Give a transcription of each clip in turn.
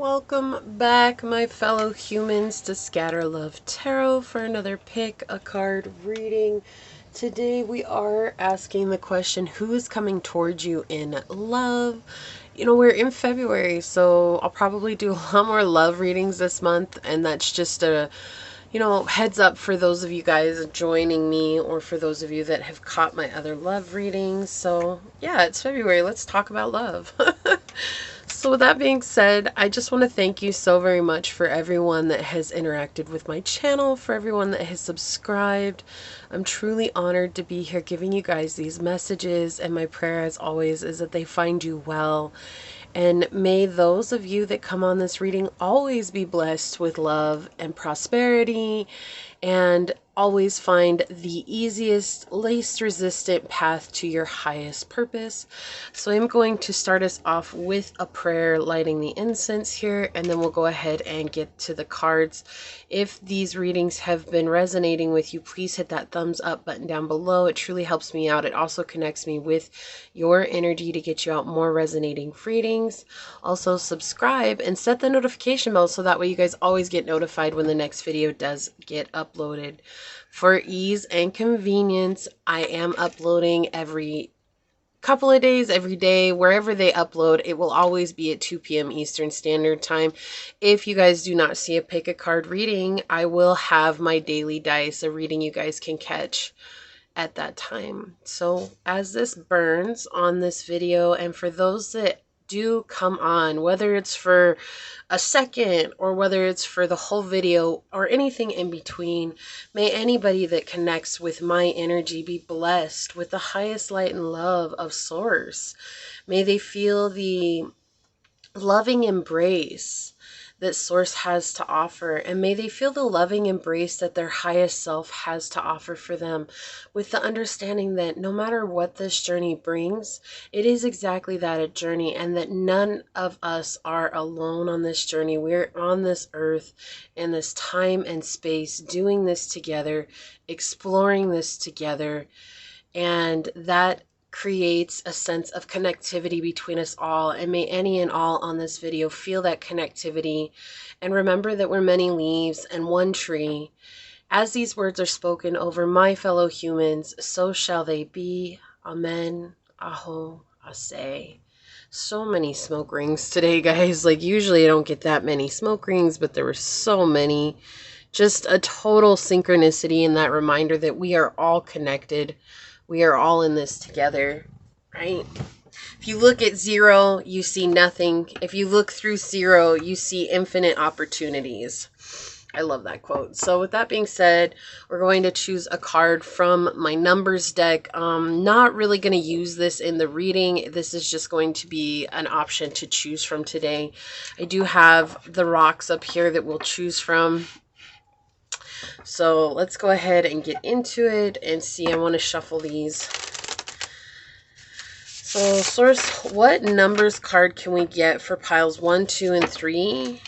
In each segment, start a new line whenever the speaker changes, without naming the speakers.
Welcome back, my fellow humans, to Scatter Love Tarot for another pick a card reading. Today we are asking the question, who is coming towards you in love? You know, we're in February, so I'll probably do a lot more love readings this month, and that's just a heads up for those of you guys joining me, or for those of you that have caught my other love readings. So yeah, it's February. Let's talk about love. So with that being said, I just want to thank you so very much for everyone that has interacted with my channel, for everyone that has subscribed. I'm truly honored to be here giving you guys these messages, and my prayer as always is that they find you well. And may those of you that come on this reading always be blessed with love and prosperity, and always find the easiest, least resistant path to your highest purpose. So I'm going to start us off with a prayer, lighting the incense here, and then we'll go ahead and get to the cards. If these readings have been resonating with you, please hit that thumbs up button down below. It truly helps me out. It also connects me with your energy to get you out more resonating readings. Also subscribe and set the notification bell so that way you guys always get notified when the next video does get uploaded. For ease and convenience, I am uploading every couple of days, every day, wherever they upload. It will always be at 2 p.m. Eastern Standard Time. If you guys do not see a pick a card reading, I will have my daily dice, a reading you guys can catch at that time. So as this burns on this video, and for those that do come on, whether it's for a second or whether it's for the whole video or anything in between, may anybody that connects with my energy be blessed with the highest light and love of Source. May they feel the loving embrace that Source has to offer, and may they feel the loving embrace that their highest self has to offer for them, with the understanding that no matter what this journey brings, it is exactly that, a journey, and that none of us are alone on this journey. We're on this earth in this time and space, doing this together, exploring this together, and that creates a sense of connectivity between us all. And may any and all on this video feel that connectivity, and remember that we're many leaves and one tree. As these words are spoken over my fellow humans, so shall they be. Amen. Aho. Asay. So many smoke rings today, guys. Like, usually I don't get that many smoke rings, but there were so many. Just a total synchronicity, and that reminder that we are all connected. We are all in this together, right? If you look at zero, you see nothing. If you look through zero, you see infinite opportunities. I love that quote. So with that being said, we're going to choose a card from my numbers deck. Not really going to use this in the reading. This is just going to be an option to choose from today. I do have the rocks up here that we'll choose from. So let's go ahead and get into it and see. I want to shuffle these. So Source, what numbers card can we get for piles 1, 2, and 3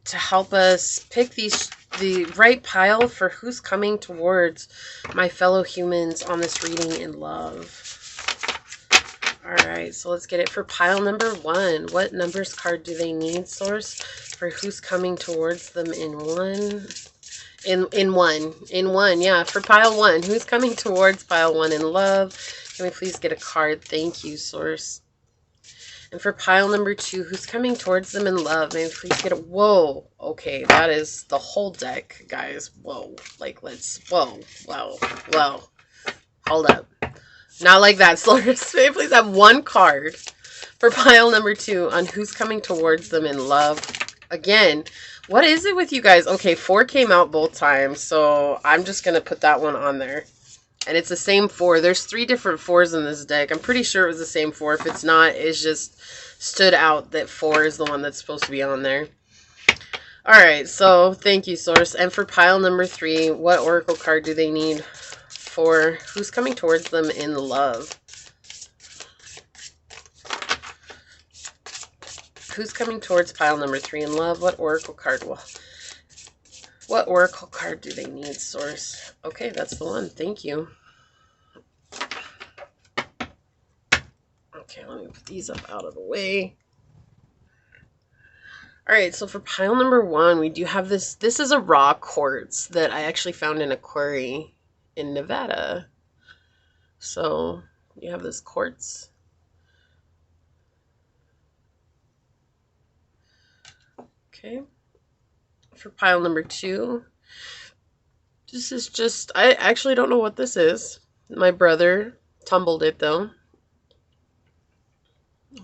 to help us pick the right pile for who's coming towards my fellow humans on this reading in love? Alright, so let's get it for pile number 1. What numbers card do they need, Source, for who's coming towards them in one? In one, yeah, for pile 1. Who's coming towards pile 1 in love? Can we please get a card? Thank you, Source. And for pile number 2, who's coming towards them in love? May we please get a... Whoa. Okay, that is the whole deck, guys. Whoa. Like, let's... Whoa. Whoa. Hold up. Not like that, Source. May we please have one card for pile number 2 on who's coming towards them in love? Again, what is it with you guys? Okay, 4 came out both times, so I'm just going to put that one on there. And it's the same 4. There's 3 different 4s in this deck. I'm pretty sure it was the same 4. If it's not, it's just stood out that 4 is the one that's supposed to be on there. Alright, so thank you, Source. And for pile number 3, what oracle card do they need for who's coming towards them in love? Who's coming towards pile number 3 in love? What oracle card? Well, what oracle card do they need, Source? Okay, that's the one. Thank you. Okay, let me put these up out of the way. All right, so for pile number 1, we do have this. This is a raw quartz that I actually found in a quarry in Nevada. So you have this quartz. Okay. For pile number 2, this is just, I actually don't know what this is. My brother tumbled it though.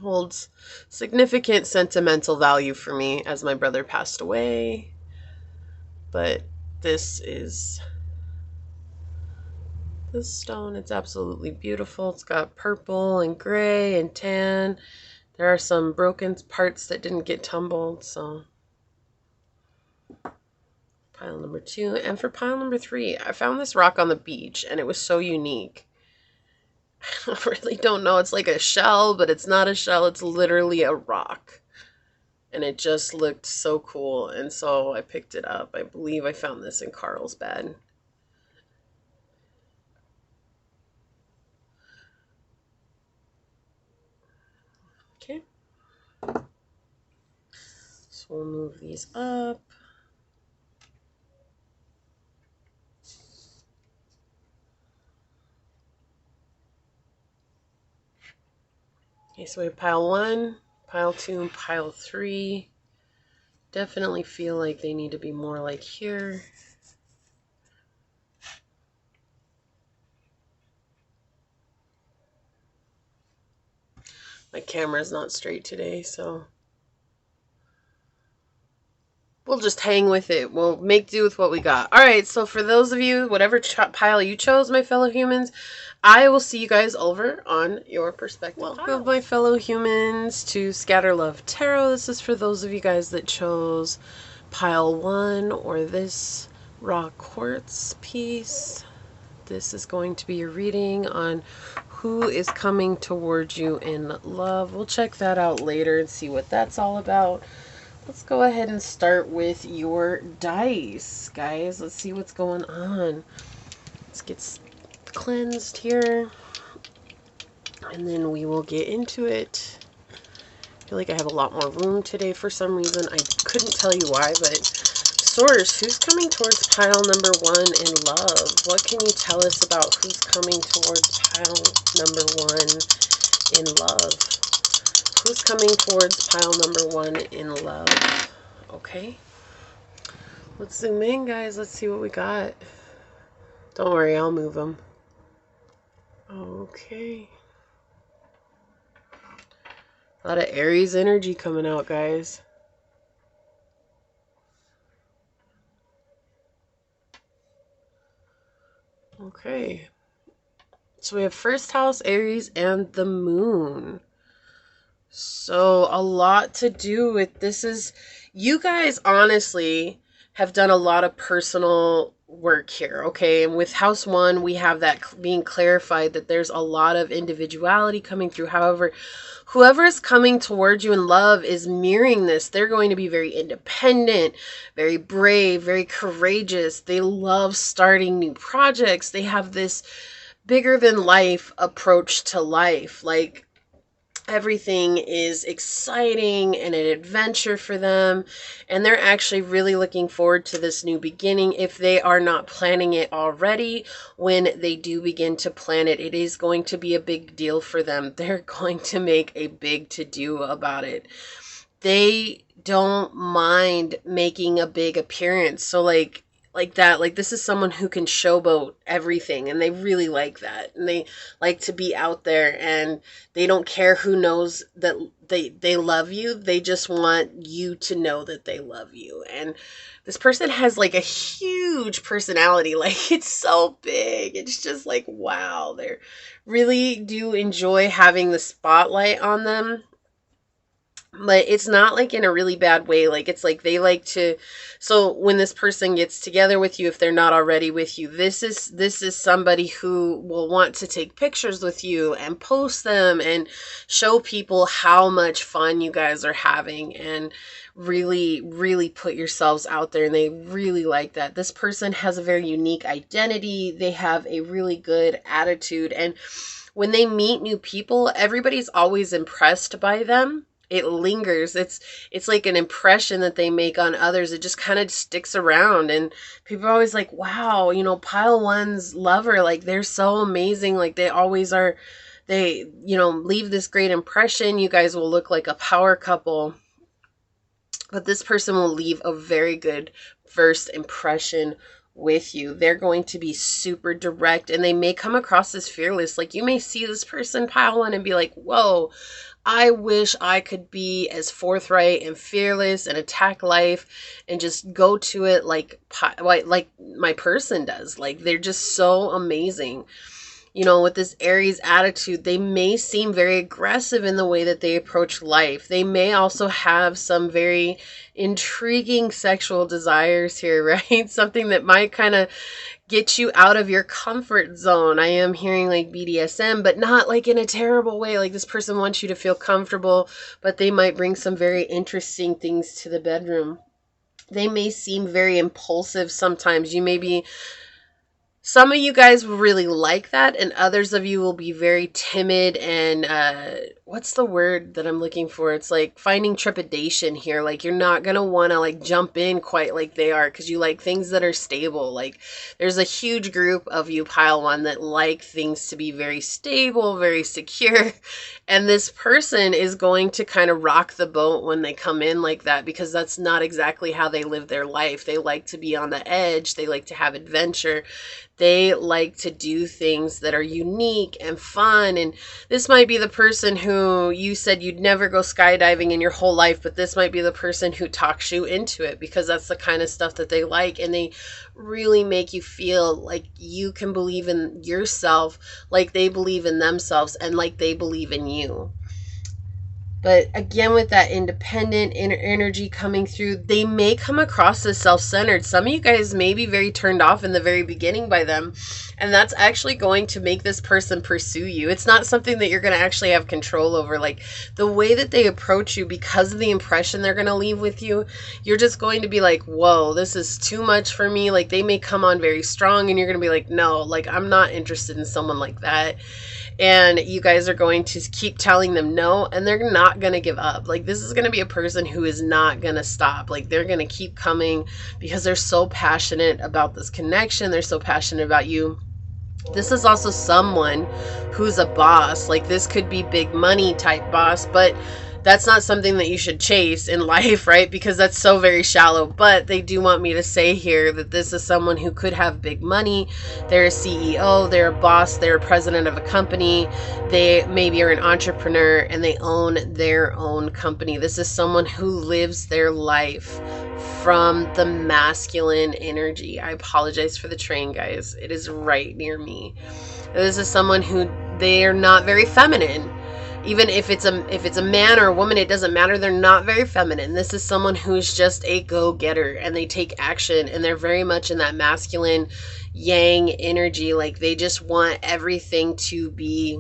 Holds significant sentimental value for me as my brother passed away. But this is this stone. It's absolutely beautiful. It's got purple and gray and tan. There are some broken parts that didn't get tumbled, so pile number 2. And for pile number 3, I found this rock on the beach and it was so unique. I really don't know. It's like a shell, but it's not a shell. It's literally a rock. And it just looked so cool. And so I picked it up. I believe I found this in Carlsbad. Okay. So we'll move these up. Okay, so we have pile 1, pile 2, and pile 3. Definitely feel like they need to be more like here. My camera's not straight today, so we'll just hang with it. We'll make do with what we got. All right, so for those of you, whatever pile you chose, my fellow humans, I will see you guys over on your perspective. Welcome, my fellow humans, to Scatter Love Tarot. This is for those of you guys that chose pile 1 or this raw quartz piece. This is going to be a reading on who is coming towards you in love. We'll check that out later and see what that's all about. Let's go ahead and start with your dice, guys. Let's see what's going on. Let's get cleansed here, and then we will get into it. I feel like I have a lot more room today for some reason. I couldn't tell you why, but Source, who's coming towards pile number 1 in love? What can you tell us about who's coming towards pile number 1 in love? Who's coming towards pile number 1 in love? Okay. Let's zoom in, guys. Let's see what we got. Don't worry, I'll move them. Okay. A lot of Aries energy coming out, guys. Okay. So we have first house, Aries, and the moon. So a lot to do with this is, you guys honestly have done a lot of personal work here, okay? And with house 1, we have that being clarified that there's a lot of individuality coming through. However, whoever is coming towards you in love is mirroring this. They're going to be very independent, very brave, very courageous. They love starting new projects. They have this bigger than life approach to life. Like, everything is exciting and an adventure for them, and they're actually really looking forward to this new beginning. If they are not planning it already, when they do begin to plan it, it is going to be a big deal for them. They're going to make a big to-do about it. They don't mind making a big appearance. So like that, like this is someone who can showboat everything, and they really like that, and they like to be out there, and they don't care who knows that they love you. They just want you to know that they love you. And this person has like a huge personality. Like, it's so big. It's just like, wow. They really do enjoy having the spotlight on them. But it's not like in a really bad way. Like, it's like they like to, so when this person gets together with you, if they're not already with you, this is somebody who will want to take pictures with you and post them and show people how much fun you guys are having, and really, really put yourselves out there. And they really like that. This person has a very unique identity. They have a really good attitude. And when they meet new people, everybody's always impressed by them. It lingers. It's like an impression that they make on others. It just kind of sticks around, and people are always like, wow, pile one's lover, like they're so amazing, like they always are. They, leave this great impression. You guys will look like a power couple, but this person will leave a very good first impression with you. They're going to be super direct, and they may come across as fearless. Like, you may see this person pile one and be like, whoa, I wish I could be as forthright and fearless and attack life and just go to it like my person does. Like, they're just so amazing. With this Aries attitude, they may seem very aggressive in the way that they approach life. They may also have some very intriguing sexual desires here, right? Something that might kind of get you out of your comfort zone. I am hearing like BDSM, but not like in a terrible way. Like, this person wants you to feel comfortable, but they might bring some very interesting things to the bedroom. They may seem very impulsive sometimes. Some of you guys will really like that, and others of you will be very timid and, what's the word that I'm looking for? It's like finding trepidation here. Like, you're not going to want to like jump in quite like they are, because you like things that are stable. Like, there's a huge group of you, pile one, that like things to be very stable, very secure. And this person is going to kind of rock the boat when they come in like that, because that's not exactly how they live their life. They like to be on the edge. They like to have adventure. They like to do things that are unique and fun. And this might be the person who you said you'd never go skydiving in your whole life, but this might be the person who talks you into it, because that's the kind of stuff that they like. And they really make you feel like you can believe in yourself, like they believe in themselves, and like they believe in you. But again, with that independent inner energy coming through, they may come across as self-centered. Some of you guys may be very turned off in the very beginning by them, and that's actually going to make this person pursue you. It's not something that you're going to actually have control over. Like, the way that they approach you, because of the impression they're going to leave with you, you're just going to be like, whoa, this is too much for me. Like, they may come on very strong, and you're going to be like, no, like, I'm not interested in someone like that. And you guys are going to keep telling them no, and they're not going to give up. Like, this is going to be a person who is not going to stop. Like, they're going to keep coming because they're so passionate about this connection. They're so passionate about you. This is also someone who's a boss. Like, this could be big money type boss, but that's not something that you should chase in life, right? Because that's so very shallow. But they do want me to say here that this is someone who could have big money. They're a CEO, they're a boss, they're a president of a company. They maybe are an entrepreneur, and they own their own company. This is someone who lives their life from the masculine energy. I apologize for the train, guys. It is right near me. This is someone who, they are not very feminine. Even if it's a man or a woman, it doesn't matter. They're not very feminine. This is someone who's just a go-getter, and they take action, and they're very much in that masculine yang energy. Like, they just want everything to be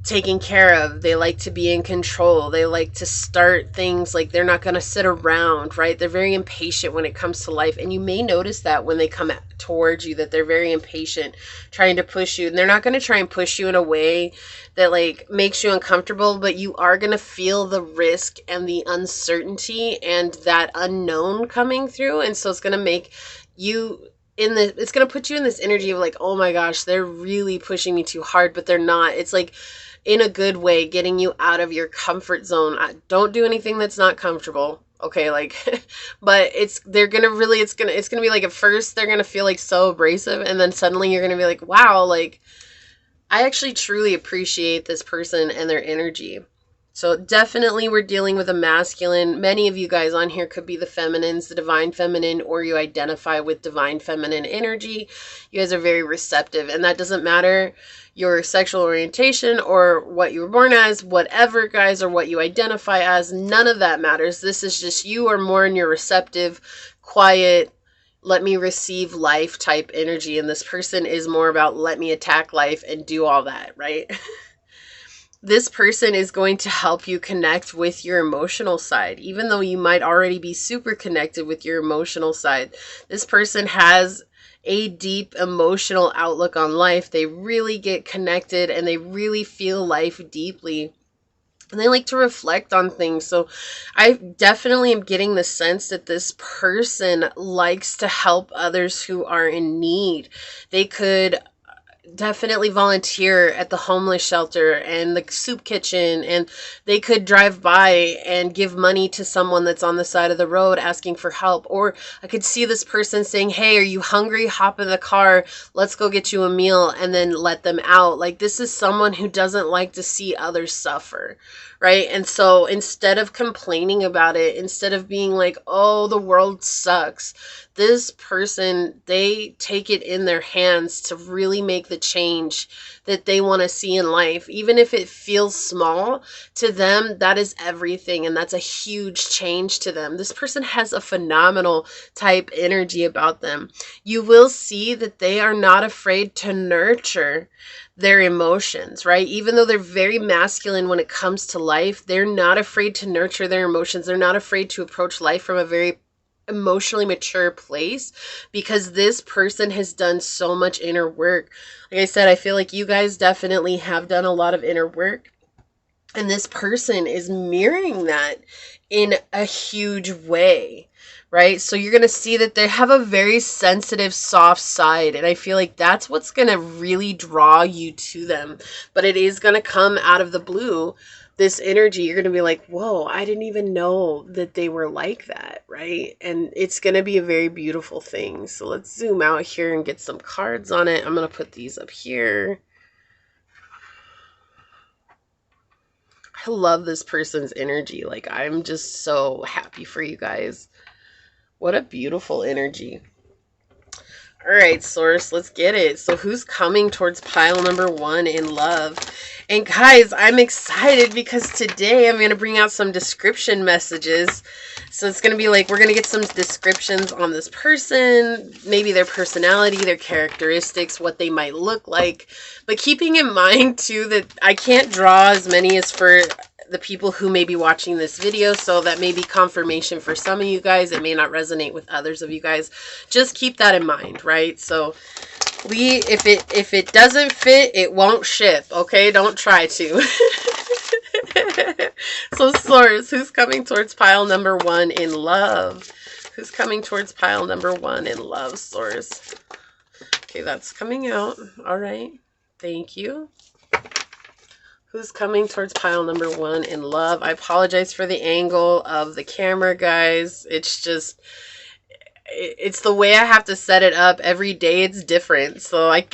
taken care of. They like to be in control. They like to start things. Like, they're not going to sit around, right? They're very impatient when it comes to life. And you may notice that when they come towards you, that they're very impatient, trying to push you. And they're not going to try and push you in a way that like makes you uncomfortable, but you are going to feel the risk and the uncertainty and that unknown coming through. And so it's going to make you it's going to put you in this energy of like, oh my gosh, they're really pushing me too hard, but they're not. It's like, in a good way, getting you out of your comfort zone. Don't do anything that's not comfortable. Okay, like, but it's gonna be like, at first they're gonna feel like so abrasive, and then suddenly you're gonna be like, wow, like, I actually truly appreciate this person and their energy. So definitely we're dealing with a masculine. Many of you guys on here could be the feminines, the divine feminine, or you identify with divine feminine energy. You guys are very receptive, and that doesn't matter your sexual orientation or what you were born as, whatever, guys, or what you identify as. None of that matters. This is just, you are more in your receptive, quiet, let me receive life type energy, and this person is more about let me attack life and do all that, right? This person is going to help you connect with your emotional side. Even though you might already be super connected with your emotional side, this person has a deep emotional outlook on life. They really get connected, and they really feel life deeply. and they like to reflect on things. So I definitely am getting the sense that this person likes to help others who are in need. They could definitely volunteer at the homeless shelter and the soup kitchen, and they could drive by and give money to someone that's on the side of the road asking for help. Or I could see this person saying, hey, are you hungry? Hop in the car, let's go get you a meal, and then let them out. Like, this is someone who doesn't like to see others suffer, right? And so instead of complaining about it, instead of being like, oh, the world sucks, this person, they take it in their hands to really make the change that they want to see in life. Even if it feels small to them, that is everything, and that's a huge change to them. This person has a phenomenal type energy about them. You will see that they are not afraid to nurture their emotions, right? Even though they're very masculine when it comes to life, they're not afraid to nurture their emotions. They're not afraid to approach life from a very emotionally mature place, because this person has done so much inner work. Like I said, I feel like you guys definitely have done a lot of inner work, and this person is mirroring that in a huge way, right? So you're going to see that they have a very sensitive, soft side, and I feel like that's what's going to really draw you to them. But it is going to come out of the blue. This energy, you're going to be like, whoa, I didn't even know that they were like that, right? And it's going to be a very beautiful thing. So let's zoom out here and get some cards on it. I'm going to put these up here. I love this person's energy. Like, I'm just so happy for you guys. What a beautiful energy. All right, Source, let's get it. So who's coming towards pile number 1 in love? And guys, I'm excited because today I'm going to bring out some description messages. So it's going to be like, we're going to get some descriptions on this person, maybe their personality, their characteristics, what they might look like. But keeping in mind too that I can't draw as many as for the people who may be watching this video, so that may be confirmation for some of you guys. It may not resonate with others of you guys. Just keep that in mind, right? So if it doesn't fit, it won't ship, okay? Don't try to. So Source, who's coming towards pile number 1 in love? Who's coming towards pile number 1 in love, Source? Okay, that's coming out. All right. Thank you. Who's coming towards pile number 1 in love? I apologize for the angle of the camera, guys. It's just, it's the way I have to set it up. Every day it's different. So I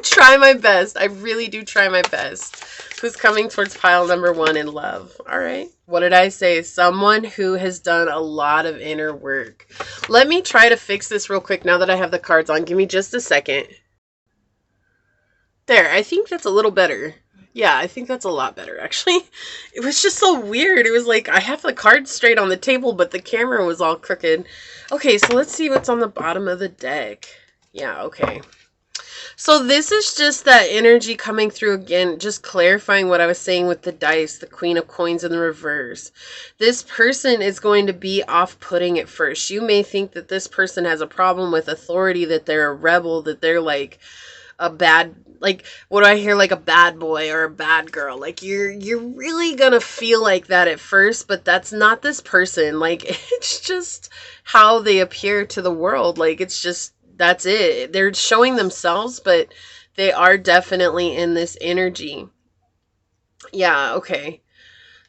try my best. I really do try my best. Who's coming towards pile number 1 in love? All right. What did I say? Someone who has done a lot of inner work. Let me try to fix this real quick now that I have the cards on. Give me just a second. There, I think that's a little better. Yeah, I think that's a lot better, actually. It was just so weird. It was like, I have the cards straight on the table, but the camera was all crooked. Okay, so let's see what's on the bottom of the deck. Yeah, okay. So this is just that energy coming through again, just clarifying what I was saying with the dice, the Queen of Coins in the reverse. This person is going to be off-putting at first. You may think that this person has a problem with authority, that they're a rebel, that they're like a bad, like, what do I hear, like a bad boy or a bad girl. Like, you're really gonna feel like that at first, but that's not this person. Like, it's just how they appear to the world. Like, it's just, that's it. They're showing themselves, but they are definitely in this energy. Yeah, okay.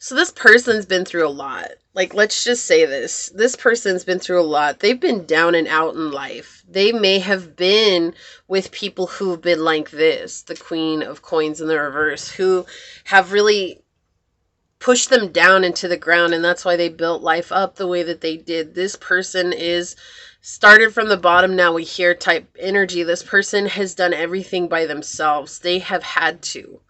So this person's been through a lot. Like, let's just say this. This person's been through a lot. They've been down and out in life. They may have been with people who've been like this, the Queen of Coins in the reverse, who have really pushed them down into the ground, and that's why they built life up the way that they did. This person is started from the bottom, now we hear type energy. This person has done everything by themselves. They have had to.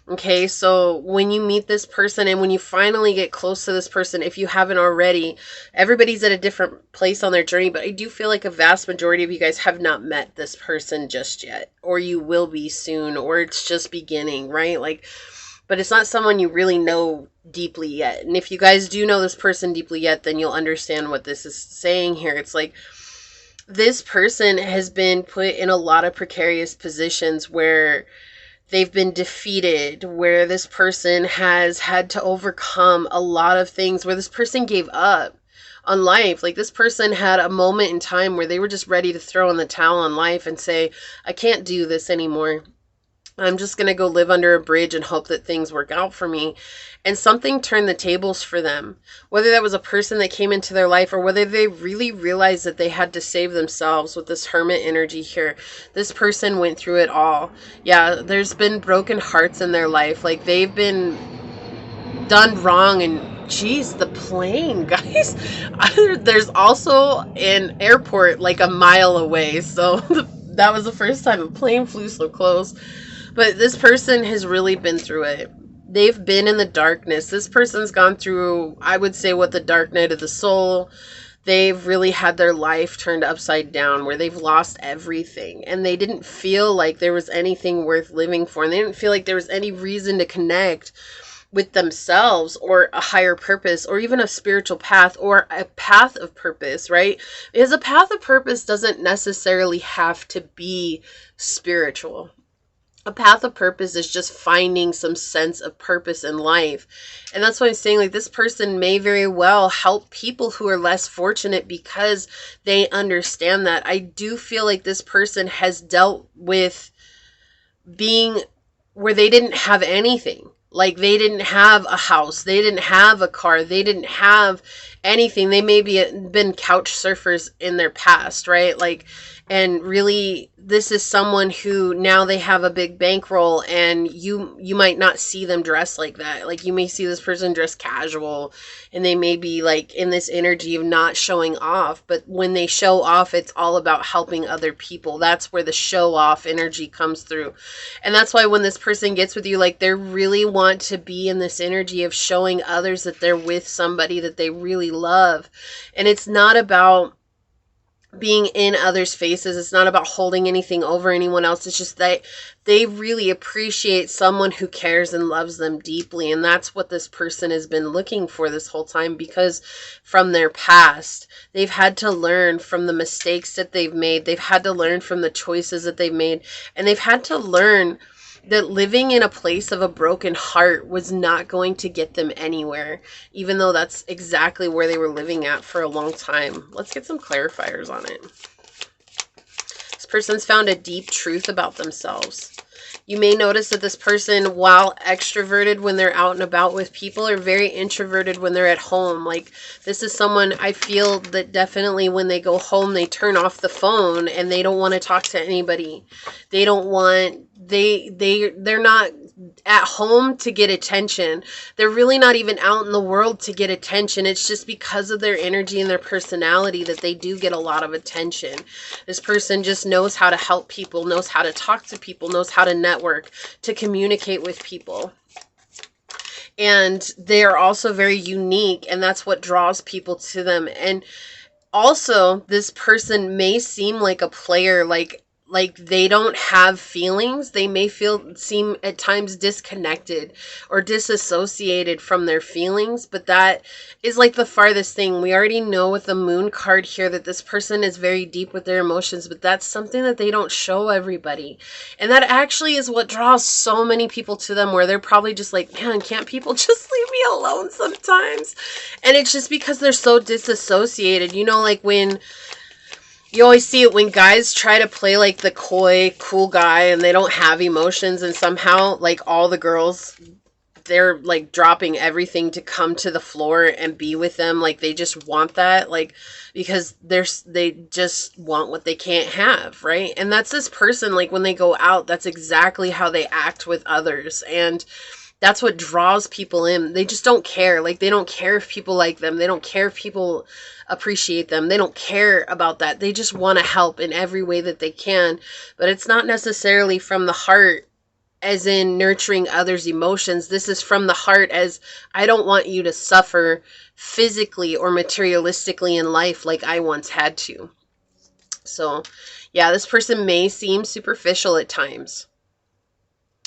Okay, so when you meet this person and when you finally get close to this person, if you haven't already, everybody's at a different place on their journey, but I do feel like a vast majority of you guys have not met this person just yet, or you will be soon, or it's just beginning, right? Like, but it's not someone you really know deeply yet. And if you guys do know this person deeply yet, then you'll understand what this is saying here. It's like, this person has been put in a lot of precarious positions where they've been defeated, where this person has had to overcome a lot of things, where this person gave up on life. Like this person had a moment in time where they were just ready to throw in the towel on life and say, I can't do this anymore. I'm just going to go live under a bridge and hope that things work out for me. And something turned the tables for them. Whether that was a person that came into their life or whether they really realized that they had to save themselves with this hermit energy here. This person went through it all. Yeah, there's been broken hearts in their life. Like they've been done wrong, and geez, the plane, guys. There's also an airport like a mile away. So that was the first time a plane flew so close. But this person has really been through it. They've been in the darkness. This person's gone through, I would say, what the dark night of the soul. They've really had their life turned upside down, where they've lost everything. And they didn't feel like there was anything worth living for. And they didn't feel like there was any reason to connect with themselves or a higher purpose or even a spiritual path or a path of purpose, right? Because a path of purpose doesn't necessarily have to be spiritual. A path of purpose is just finding some sense of purpose in life. And that's why I'm saying, like, this person may very well help people who are less fortunate because they understand that. I do feel like this person has dealt with being where they didn't have anything. Like they didn't have a house, they didn't have a car, they didn't have anything. They may be been couch surfers in their past, right? Like, and really this is someone who now they have a big bankroll, and you might not see them dressed like that. Like you may see this person dressed casual, and they may be like in this energy of not showing off, but when they show off, it's all about helping other people. That's where the show off energy comes through. And that's why when this person gets with you, like they really want to be in this energy of showing others that they're with somebody that they really love. And it's not about being in others' faces. It's not about holding anything over anyone else. It's just that they really appreciate someone who cares and loves them deeply. And that's what this person has been looking for this whole time, because from their past, they've had to learn from the mistakes that they've made. They've had to learn from the choices that they've made. And they've had to learn that living in a place of a broken heart was not going to get them anywhere, even though that's exactly where they were living at for a long time. Let's get some clarifiers on it. This person's found a deep truth about themselves. You may notice that this person, while extroverted when they're out and about with people, are very introverted when they're at home. Like this is someone I feel that definitely when they go home, they turn off the phone and they don't want to talk to anybody. They don't want, they're not at home to get attention. They're really not even out in the world to get attention. It's just because of their energy and their personality that they do get a lot of attention. This person just knows how to help people, knows how to talk to people, knows how to network, to communicate with people. And they are also very unique, and that's what draws people to them. And also, this person may seem like a player, like they don't have feelings. They may seem at times disconnected or disassociated from their feelings, but that is like the farthest thing. We already know with the moon card here that this person is very deep with their emotions, but that's something that they don't show everybody. And that actually is what draws so many people to them, where they're probably just like, man, can't people just leave me alone sometimes? And it's just because they're so disassociated. You know, like when you always see it when guys try to play like the coy, cool guy and they don't have emotions, and somehow like all the girls, they're like dropping everything to come to the floor and be with them. Like they just want that, like, because they just want what they can't have, right? And that's this person, like when they go out, that's exactly how they act with others. And that's what draws people in. They just don't care. Like they don't care if people like them. They don't care if people appreciate them. They don't care about that. They just want to help in every way that they can. But it's not necessarily from the heart, as in nurturing others' emotions. This is from the heart as, I don't want you to suffer physically or materialistically in life like I once had to. So yeah, this person may seem superficial at times,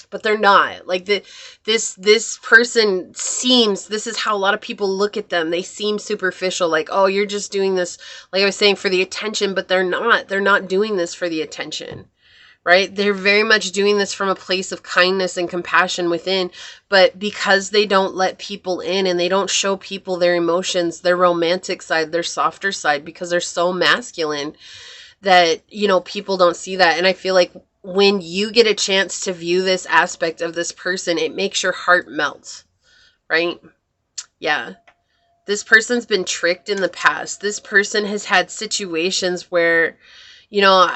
but they're not. Like this person seems, this is how a lot of people look at them. They seem superficial, like, oh, you're just doing this, like I was saying, for the attention, but they're not. They're not doing this for the attention, right? They're very much doing this from a place of kindness and compassion within, but because they don't let people in and they don't show people their emotions, their romantic side, their softer side, because they're so masculine that, you know, people don't see that. And I feel like when you get a chance to view this aspect of this person, it makes your heart melt, right? Yeah. This person's been tricked in the past. This person has had situations where, you know,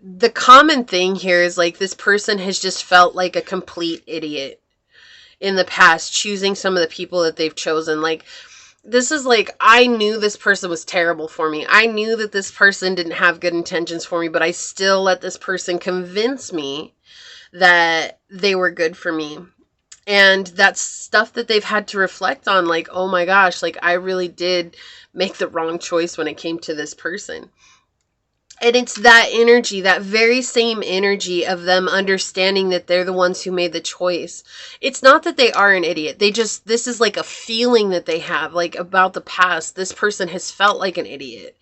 the common thing here is like this person has just felt like a complete idiot in the past, choosing some of the people that they've chosen. Like, this is like, I knew this person was terrible for me. I knew that this person didn't have good intentions for me, but I still let this person convince me that they were good for me. And that's stuff that they've had to reflect on, like, oh my gosh, like I really did make the wrong choice when it came to this person. And it's that energy, that very same energy of them understanding that they're the ones who made the choice. It's not that they are an idiot. This is like a feeling that they have, like about the past. This person has felt like an idiot.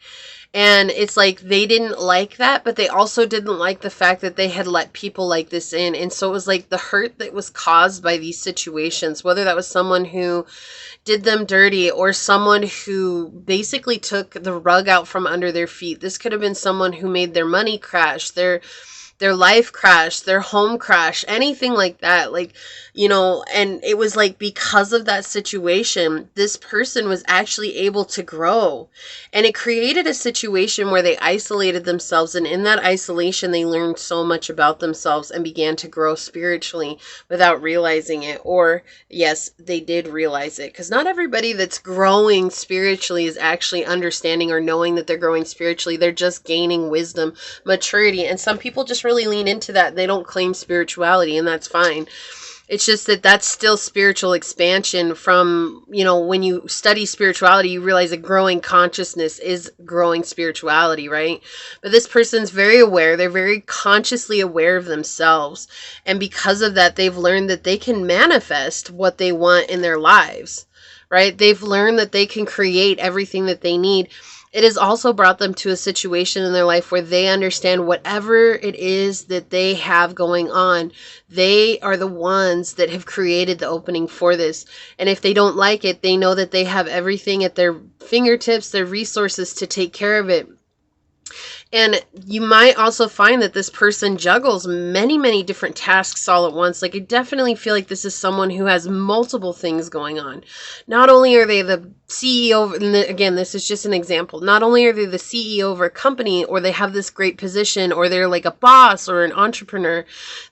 And it's like they didn't like that, but they also didn't like the fact that they had let people like this in. And so it was like the hurt that was caused by these situations, whether that was someone who did them dirty or someone who basically took the rug out from under their feet. This could have been someone who made their money crash, their life crash, their home crash, anything like that. Like, you know, and it was like because of that situation, this person was actually able to grow. And it created a situation where they isolated themselves. And in that isolation, they learned so much about themselves and began to grow spiritually without realizing it. Or, yes, they did realize it. Because not everybody that's growing spiritually is actually understanding or knowing that they're growing spiritually. They're just gaining wisdom, maturity. And some people just really lean into that. They don't claim spirituality, and that's fine. It's just that that's still spiritual expansion from, you know, when you study spirituality, you realize that growing consciousness is growing spirituality, right? But this person's very aware. They're very consciously aware of themselves. And because of that, they've learned that they can manifest what they want in their lives, right? They've learned that they can create everything that they need. It has also brought them to a situation in their life where they understand whatever it is that they have going on, they are the ones that have created the opening for this. And if they don't like it, they know that they have everything at their fingertips, their resources to take care of it. And you might also find that this person juggles many, many different tasks all at once. Like, I definitely feel like this is someone who has multiple things going on. Not only are they the CEO, and again, this is just an example. Not only are they the CEO of a company, or they have this great position, or they're like a boss or an entrepreneur,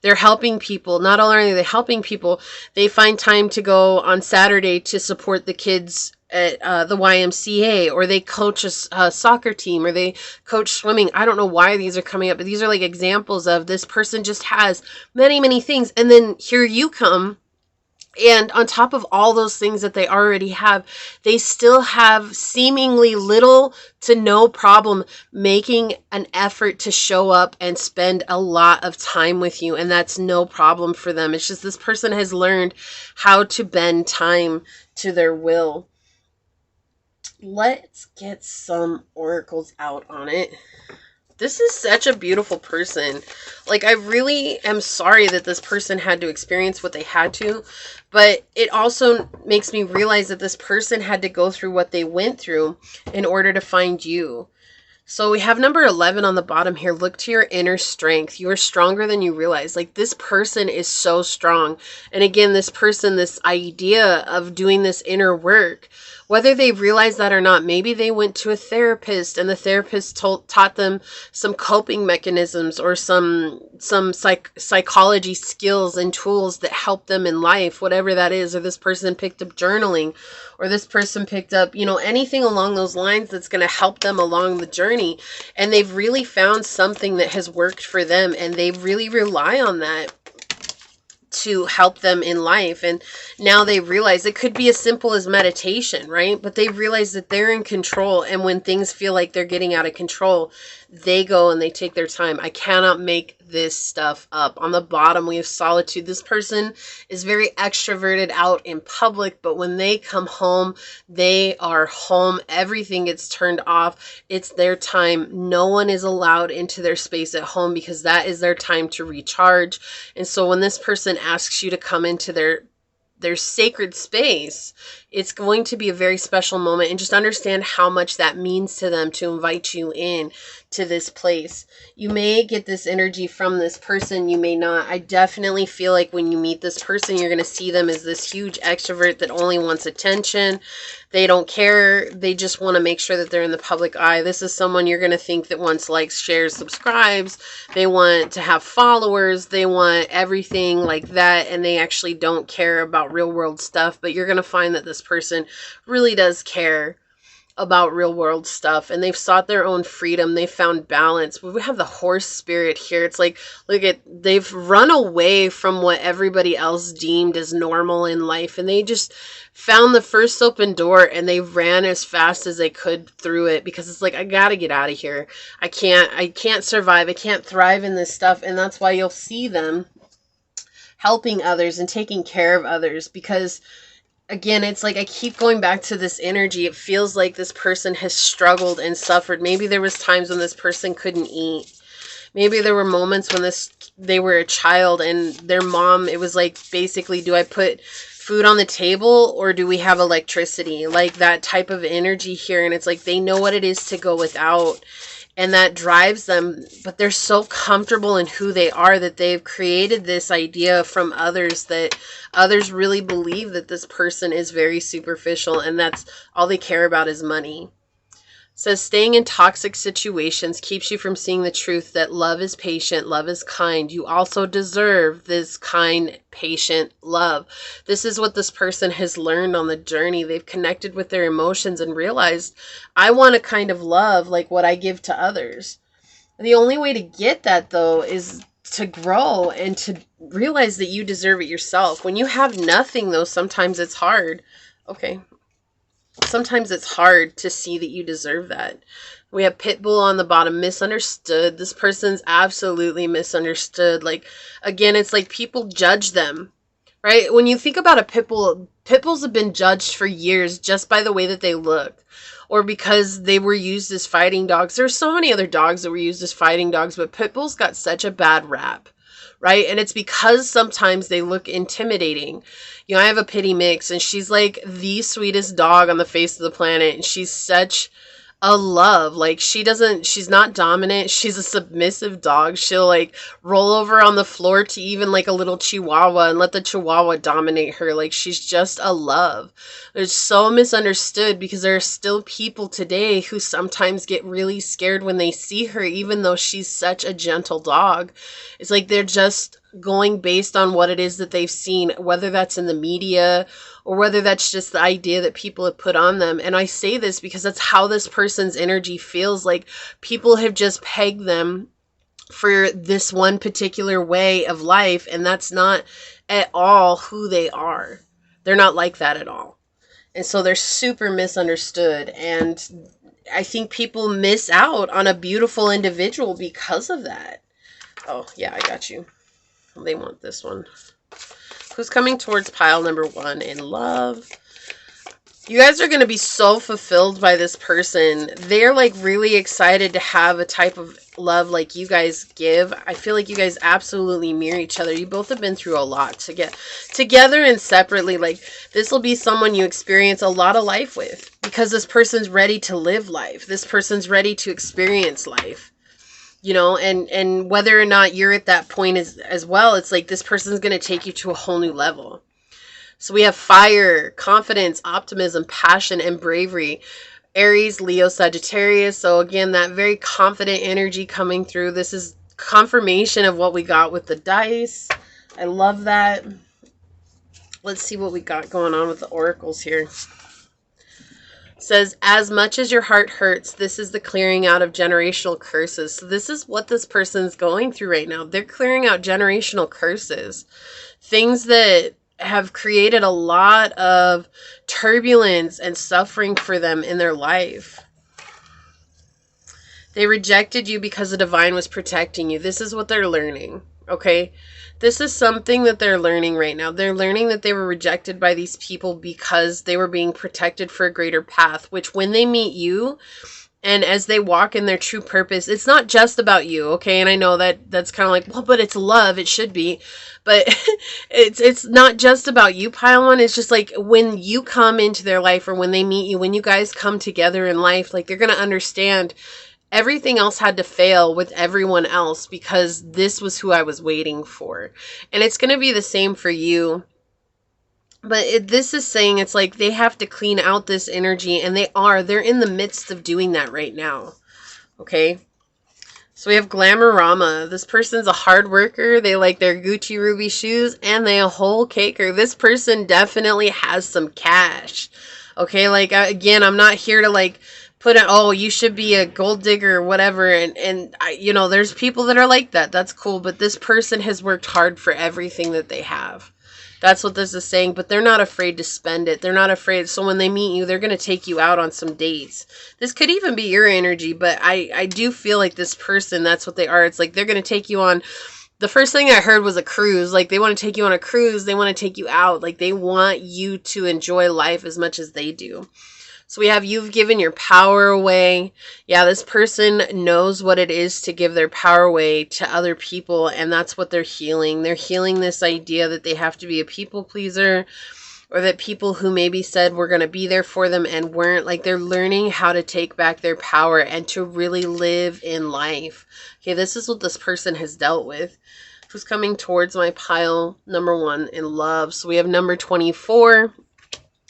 they're helping people. Not only are they helping people, they find time to go on Saturday to support the kids at the YMCA, or they coach a soccer team, or they coach swimming. I don't know why these are coming up, but these are like examples of this person just has many, many things. And then here you come, and on top of all those things that they already have, they still have seemingly little to no problem making an effort to show up and spend a lot of time with you. And that's no problem for them. It's just this person has learned how to bend time to their will. Let's get some oracles out on it. This is such a beautiful person. Like, I really am sorry that this person had to experience what they had to, but it also makes me realize that this person had to go through what they went through in order to find you. So we have number 11 on the bottom here. Look to your inner strength. You are stronger than you realize. Like, this person is so strong. And again, this person, this idea of doing this inner work, whether they realize that or not, maybe they went to a therapist and the therapist taught them some coping mechanisms or some psychology skills and tools that help them in life, whatever that is. Or this person picked up journaling, or this person picked up, you know, anything along those lines that's going to help them along the journey. And they've really found something that has worked for them, and they really rely on that to help them in life. And now they realize it could be as simple as meditation, right? But they realize that they're in control. And when things feel like they're getting out of control, they go and they take their time. I cannot make this stuff up. On the bottom, we have solitude. This person is very extroverted out in public, but when they come home, they are home. Everything gets turned off. It's their time. No one is allowed into their space at home because that is their time to recharge. And so when this person asks you to come into their sacred space, it's going to be a very special moment, and just understand how much that means to them to invite you in to this place. You may get this energy from this person, you may not. I definitely feel like when you meet this person, you're going to see them as this huge extrovert that only wants attention. They don't care. They just want to make sure that they're in the public eye. This is someone you're going to think that wants likes, shares, subscribes. They want to have followers. They want everything like that, and they actually don't care about real world stuff. But you're going to find that this person really does care about real world stuff, and they've sought their own freedom. They found balance. We have the horse spirit here. It's like, look at, they've run away from what everybody else deemed as normal in life, and they just found the first open door, and they ran as fast as they could through it, because it's like, I gotta get out of here. I can't survive. I can't thrive in this stuff. And that's why you'll see them helping others and taking care of others, because again, it's like I keep going back to this energy. It feels like this person has struggled and suffered. Maybe there was times when this person couldn't eat. Maybe there were moments when they were a child and their mom, it was like, basically, do I put food on the table or do we have electricity? Like that type of energy here. And it's like they know what it is to go without. And that drives them, but they're so comfortable in who they are that they've created this idea from others that others really believe that this person is very superficial, and that's all they care about is money. It says staying in toxic situations keeps you from seeing the truth that love is patient, love is kind. You also deserve this kind, patient love. This is what this person has learned on the journey. They've connected with their emotions and realized, I want a kind of love like what I give to others. The only way to get that, though, is to grow and to realize that you deserve it yourself. When you have nothing, though, sometimes it's hard. Okay. Sometimes it's hard to see that you deserve that. We have Pitbull on the bottom, misunderstood. This person's absolutely misunderstood. Like, again, it's like people judge them, right? When you think about a Pitbull, Pitbulls have been judged for years just by the way that they look, or because they were used as fighting dogs. There's so many other dogs that were used as fighting dogs, but Pitbulls got such a bad rap, right? And it's because sometimes they look intimidating. You know, I have a Pity Mix, and she's like the sweetest dog on the face of the planet. And she's such a love. Like, she's not dominant. She's a submissive dog. She'll like roll over on the floor to even like a little chihuahua and let the chihuahua dominate her. Like, she's just a love. It's so misunderstood because there are still people today who sometimes get really scared when they see her, even though she's such a gentle dog. It's like they're just going based on what it is that they've seen, whether that's in the media or whether that's just the idea that people have put on them. And I say this because that's how this person's energy feels. Like people have just pegged them for this one particular way of life, and that's not at all who they are. They're not like that at all. And so they're super misunderstood, and I think people miss out on a beautiful individual because of that. Oh, yeah, I got you. They want this one. Who's coming towards pile number 1 in love? You guys are going to be so fulfilled by this person. They're like really excited to have a type of love like you guys give. I feel like you guys absolutely mirror each other. You both have been through a lot to get together and separately. Like, this will be someone you experience a lot of life with because this person's ready to live life. This person's ready to experience life. You know, and whether or not you're at that point as well, it's like this person's going to take you to a whole new level. So we have fire, confidence, optimism, passion, and bravery. Aries, Leo, Sagittarius. So again, that very confident energy coming through. This is confirmation of what we got with the dice. I love that. Let's see what we got going on with the oracles here. Says, as much as your heart hurts, this is the clearing out of generational curses. So this is what this person's going through right now. They're clearing out generational curses. Things that have created a lot of turbulence and suffering for them in their life. They rejected you because the divine was protecting you. This is what they're learning, okay? This is something that they're learning right now. They're learning that they were rejected by these people because they were being protected for a greater path, which when they meet you, and as they walk in their true purpose, it's not just about you, okay? And I know that that's kind of like, well, but it's love. It should be. But it's not just about you, pile one. It's just like when you come into their life or when they meet you, when you guys come together in life, like they're going to understand everything else had to fail with everyone else because this was who I was waiting for. And it's going to be the same for you. But this is saying it's like they have to clean out this energy, and they're in the midst of doing that right now. Okay? So we have Glamorama. This person's a hard worker. They like their Gucci ruby shoes, and they a whole caker. This person definitely has some cash. Okay? Like, again, I'm not here to like put it, oh, you should be a gold digger or whatever. And you know, there's people that are like that. That's cool. But this person has worked hard for everything that they have. That's what this is saying, but they're not afraid to spend it. They're not afraid. So when they meet you, they're going to take you out on some dates. This could even be your energy, but I do feel like this person, that's what they are. It's like they're going to take you on. The first thing I heard was a cruise. Like they want to take you on a cruise. They want to take you out. Like they want you to enjoy life as much as they do. So we have you've given your power away. Yeah, this person knows what it is to give their power away to other people, and that's what they're healing. They're healing this idea that they have to be a people pleaser, or that people who maybe said we're going to be there for them and weren't. Like they're learning how to take back their power and to really live in life. Okay, this is what this person has dealt with. Who's coming towards my pile? Number 1 in love. So we have number 24.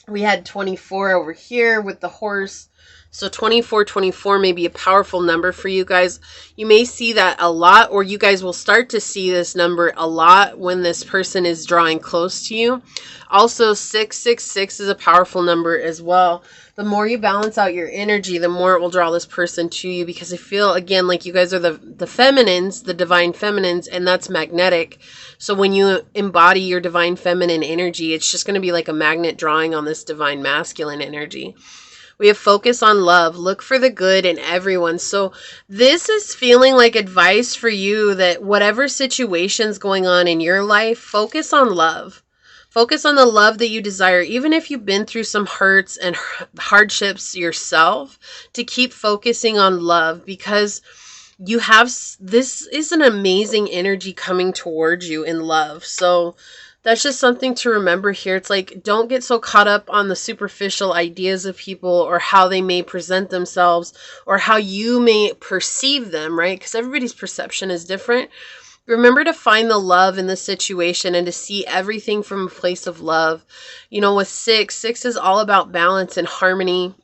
We had 24 over here with the horse. So 24 may be a powerful number for you guys. You may see that a lot, or you guys will start to see this number a lot when this person is drawing close to you. Also, 666 is a powerful number as well. The more you balance out your energy, the more it will draw this person to you, because I feel, again, like you guys are the feminines, the divine feminines, and that's magnetic. So when you embody your divine feminine energy, it's just going to be like a magnet drawing on this divine masculine energy. We have focus on love. Look for the good in everyone. So this is feeling like advice for you that whatever situation's going on in your life, focus on love. Focus on the love that you desire, even if you've been through some hurts and hardships yourself, to keep focusing on love, because you have, this is an amazing energy coming towards you in love. So that's just something to remember here. It's like, don't get so caught up on the superficial ideas of people or how they may present themselves or how you may perceive them, right? Because everybody's perception is different. Remember to find the love in the situation and to see everything from a place of love. You know, with 6 is all about balance and harmony,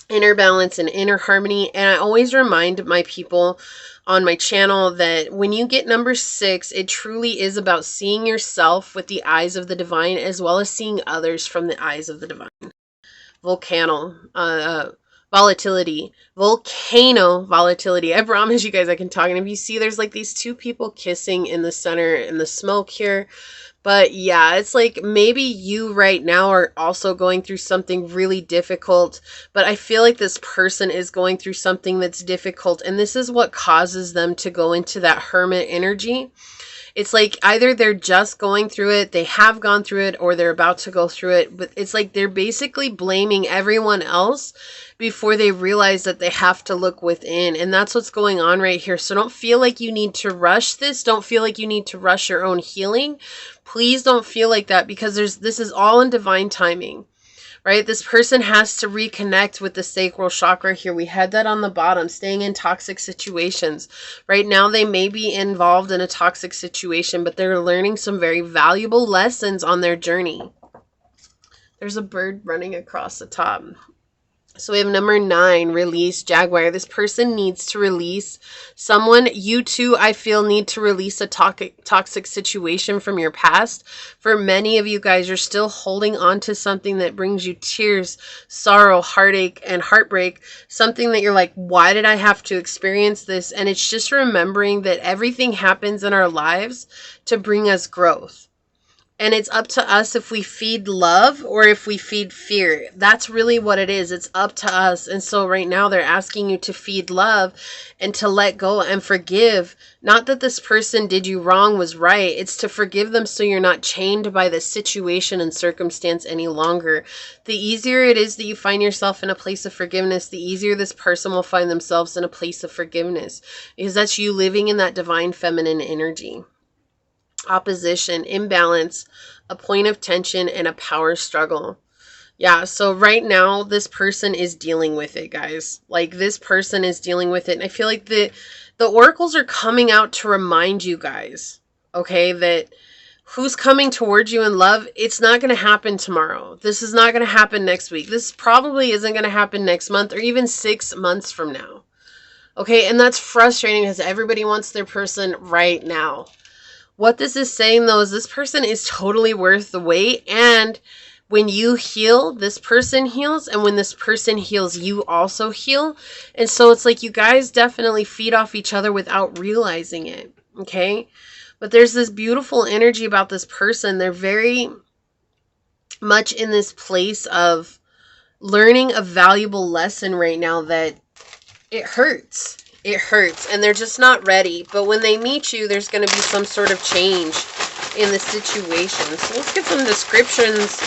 inner balance and inner harmony. And I always remind my people on my channel that when you get number 6, it truly is about seeing yourself with the eyes of the divine, as well as seeing others from the eyes of the divine. Volcano volatility. I promise you guys I can talk. And if you see, there's like these 2 people kissing in the center in the smoke here. But yeah, it's like maybe you right now are also going through something really difficult, but I feel like this person is going through something that's difficult, and this is what causes them to go into that hermit energy. It's like either they're just going through it, they have gone through it, or they're about to go through it. But it's like they're basically blaming everyone else before they realize that they have to look within. And that's what's going on right here. So don't feel like you need to rush this. Don't feel like you need to rush your own healing. Please don't feel like that, because this is all in divine timing. Right? This person has to reconnect with the sacral chakra here. We had that on the bottom, staying in toxic situations. Right now, they may be involved in a toxic situation, but they're learning some very valuable lessons on their journey. There's a bird running across the top. So we have number 9, release, Jaguar. This person needs to release someone. You too, I feel, need to release a toxic situation from your past. For many of you guys, you're still holding on to something that brings you tears, sorrow, heartache, and heartbreak. Something that you're like, why did I have to experience this? And it's just remembering that everything happens in our lives to bring us growth. And it's up to us if we feed love or if we feed fear. That's really what it is. It's up to us. And so right now they're asking you to feed love and to let go and forgive. Not that this person did you wrong was right. It's to forgive them so you're not chained by the situation and circumstance any longer. The easier it is that you find yourself in a place of forgiveness, the easier this person will find themselves in a place of forgiveness. Because that's you living in that divine feminine energy. Opposition, imbalance, a point of tension, and a power struggle. Yeah, so right now, this person is dealing with it, guys. Like, this person is dealing with it. And I feel like the oracles are coming out to remind you guys, okay, that who's coming towards you in love, it's not going to happen tomorrow. This is not going to happen next week. This probably isn't going to happen next month or even 6 months from now. Okay, and that's frustrating because everybody wants their person right now. What this is saying, though, is this person is totally worth the wait. And when you heal, this person heals. And when this person heals, you also heal. And so it's like you guys definitely feed off each other without realizing it. Okay? But there's this beautiful energy about this person. They're very much in this place of learning a valuable lesson right now that it hurts. It hurts and they're just not ready. But when they meet you, there's going to be some sort of change in the situation. So let's get some descriptions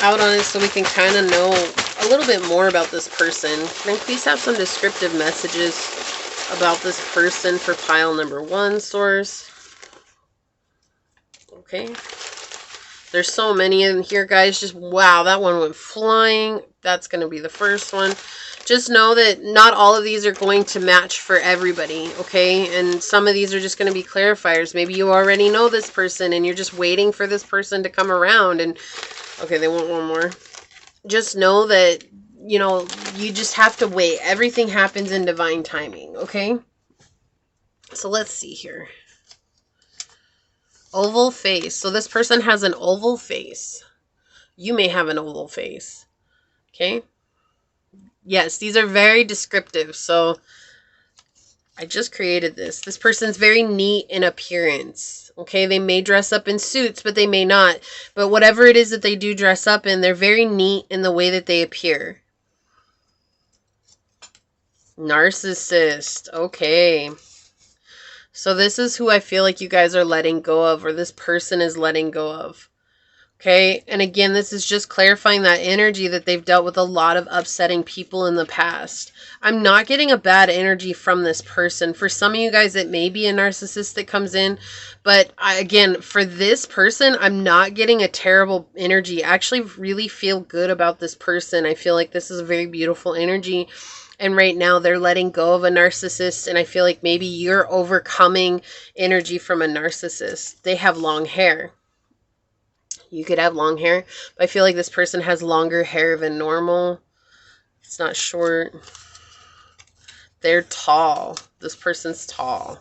out on it so we can kind of know a little bit more about this person. Can I please have some descriptive messages about this person for pile number 1, source? Okay. There's so many in here, guys. Just wow, that one went flying. That's going to be the first one. Just know that not all of these are going to match for everybody, okay? And some of these are just going to be clarifiers. Maybe you already know this person and you're just waiting for this person to come around. And okay, they want one more. Just know that, you know, you just have to wait. Everything happens in divine timing, okay? So let's see here. Oval face. So this person has an oval face. You may have an oval face, okay? Yes, these are very descriptive. So I just created this. This person's very neat in appearance. Okay, they may dress up in suits, but they may not. But whatever it is that they do dress up in, they're very neat in the way that they appear. Narcissist. Okay. So this is who I feel like you guys are letting go of, or this person is letting go of. Okay, and again, this is just clarifying that energy that they've dealt with a lot of upsetting people in the past. I'm not getting a bad energy from this person. For some of you guys, it may be a narcissist that comes in. But again, for this person, I'm not getting a terrible energy. I actually really feel good about this person. I feel like this is a very beautiful energy. And right now, they're letting go of a narcissist. And I feel like maybe you're overcoming energy from a narcissist. They have long hair. You could have long hair, but I feel like this person has longer hair than normal. It's not short. They're tall. This person's tall.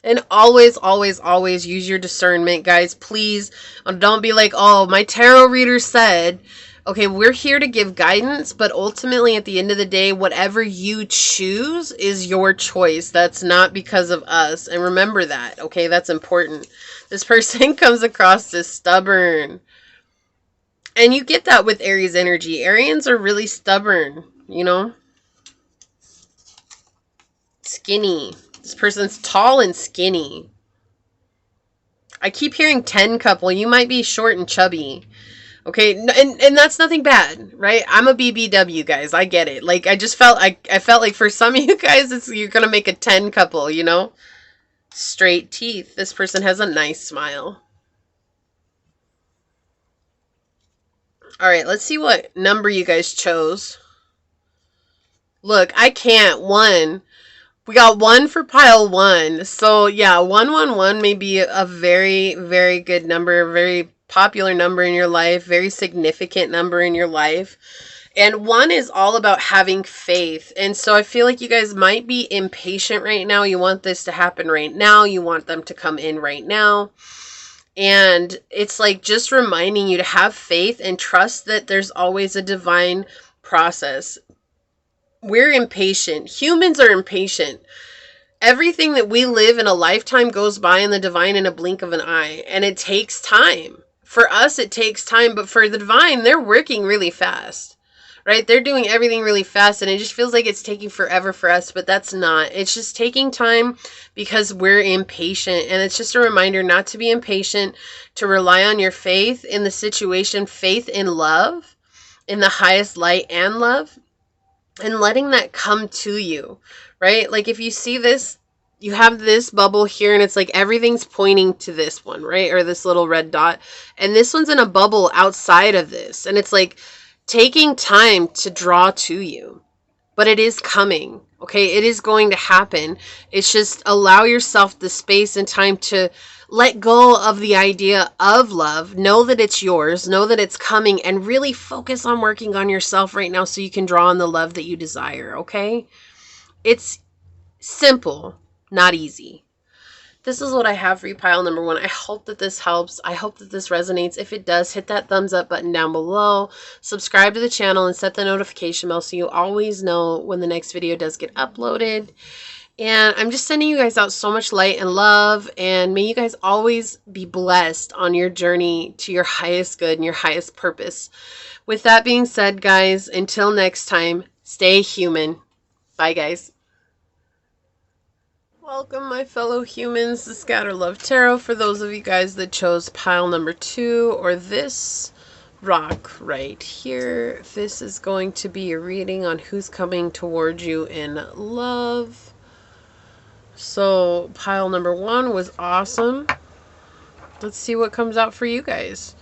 And always, always, always use your discernment, guys. Please don't be like, oh, my tarot reader said. Okay, we're here to give guidance, but ultimately at the end of the day, whatever you choose is your choice. That's not because of us. And remember that, okay? That's important. This person comes across as stubborn. And you get that with Aries energy. Arians are really stubborn, you know? Skinny. This person's tall and skinny. I keep hearing 10 couple. You might be short and chubby. Okay, and that's nothing bad, right? I'm a BBW, guys. I get it. Like, I just felt, I felt like for some of you guys, you're going to make a 10 couple, you know? Straight teeth. This person has a nice smile. All right, let's see what number you guys chose. Look, I can't. 1. We got 1 for pile 1. So, yeah, 111 may be a very, very good number, very popular number in your life, very significant number in your life. And 1 is all about having faith. And so I feel like you guys might be impatient right now. You want this to happen right now. You want them to come in right now. And it's like just reminding you to have faith and trust that there's always a divine process. We're impatient. Humans are impatient. Everything that we live in a lifetime goes by in the divine in a blink of an eye, and it takes time. For us, it takes time, but for the divine, they're working really fast, right? They're doing everything really fast, and it just feels like it's taking forever for us, but that's not. It's just taking time because we're impatient, and it's just a reminder not to be impatient, to rely on your faith in the situation, faith in love, in the highest light and love, and letting that come to you, right? Like if you see this, you have this bubble here and it's like everything's pointing to this one, right? Or this little red dot. And this one's in a bubble outside of this. And it's like taking time to draw to you. But it is coming, okay? It is going to happen. It's just allow yourself the space and time to let go of the idea of love. Know that it's yours. Know that it's coming. And really focus on working on yourself right now so you can draw on the love that you desire, okay? It's simple, not easy. This is what I have for you, pile number one. I hope that this helps. I hope that this resonates. If it does, hit that thumbs up button down below. Subscribe to the channel and set the notification bell so you always know when the next video does get uploaded. And I'm just sending you guys out so much light and love. And may you guys always be blessed on your journey to your highest good and your highest purpose. With that being said, guys, until next time, stay human. Bye, guys. Welcome, my fellow humans, to Scatter Love Tarot. For those of you guys that chose pile number 2 or this rock right here, this is going to be a reading on who's coming towards you in love. So pile number 1 was awesome. Let's see what comes out for you guys.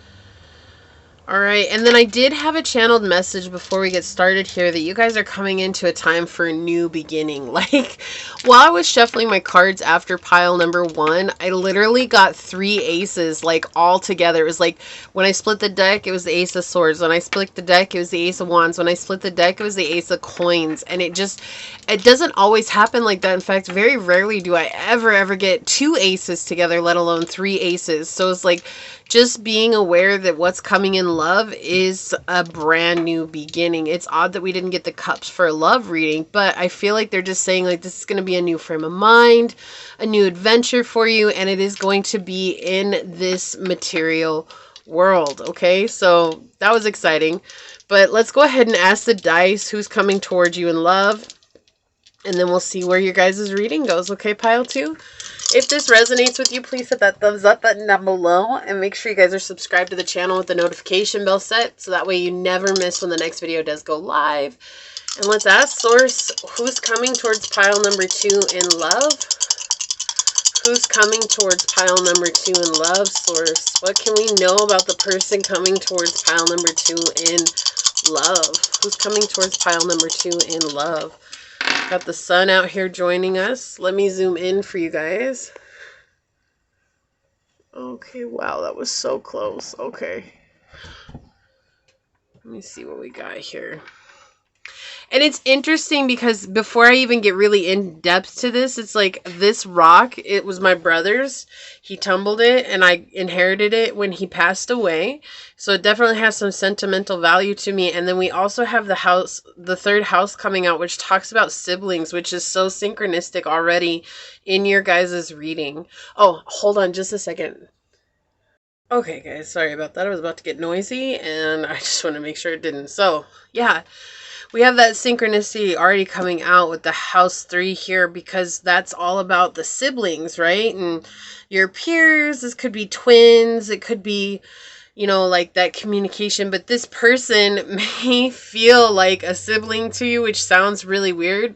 All right, and then I did have a channeled message before we get started here that you guys are coming into a time for a new beginning. Like, while I was shuffling my cards after pile number 1, I literally got 3 aces, like, all together. It was like, when I split the deck, it was the Ace of Swords. When I split the deck, it was the Ace of Wands. When I split the deck, it was the Ace of Coins. And it doesn't always happen like that. In fact, very rarely do I ever get 2 aces together, let alone 3 aces. So it's like, just being aware that what's coming in love is a brand new beginning. It's odd that we didn't get the cups for a love reading, but I feel like they're just saying like this is going to be a new frame of mind, a new adventure for you, and it is going to be in this material world. Okay, so that was exciting. But let's go ahead and ask the dice who's coming towards you in love, and then we'll see where your guys' reading goes. Okay, pile 2? If this resonates with you, please hit that thumbs up button down below and make sure you guys are subscribed to the channel with the notification bell set so that way you never miss when the next video does go live. And let's ask Source, who's coming towards pile number 2 in love? Who's coming towards pile number 2 in love, Source? What can we know about the person coming towards pile number 2 in love? Who's coming towards pile number 2 in love? Got the sun out here joining us. Let me zoom in for you guys. Okay, wow, that was so close. Okay. Let me see what we got here. And it's interesting because before I even get really in depth to this, it's like this rock, it was my brother's. He tumbled it and I inherited it when he passed away. So it definitely has some sentimental value to me. And then we also have the house, the 3rd house coming out, which talks about siblings, which is so synchronistic already in your guys' reading. Oh, hold on just a second. Okay, guys, sorry about that. I was about to get noisy and I just want to make sure it didn't. So, yeah. We have that synchronicity already coming out with the house 3 here because that's all about the siblings, right? And your peers, this could be twins, it could be, you know, like that communication, but this person may feel like a sibling to you, which sounds really weird.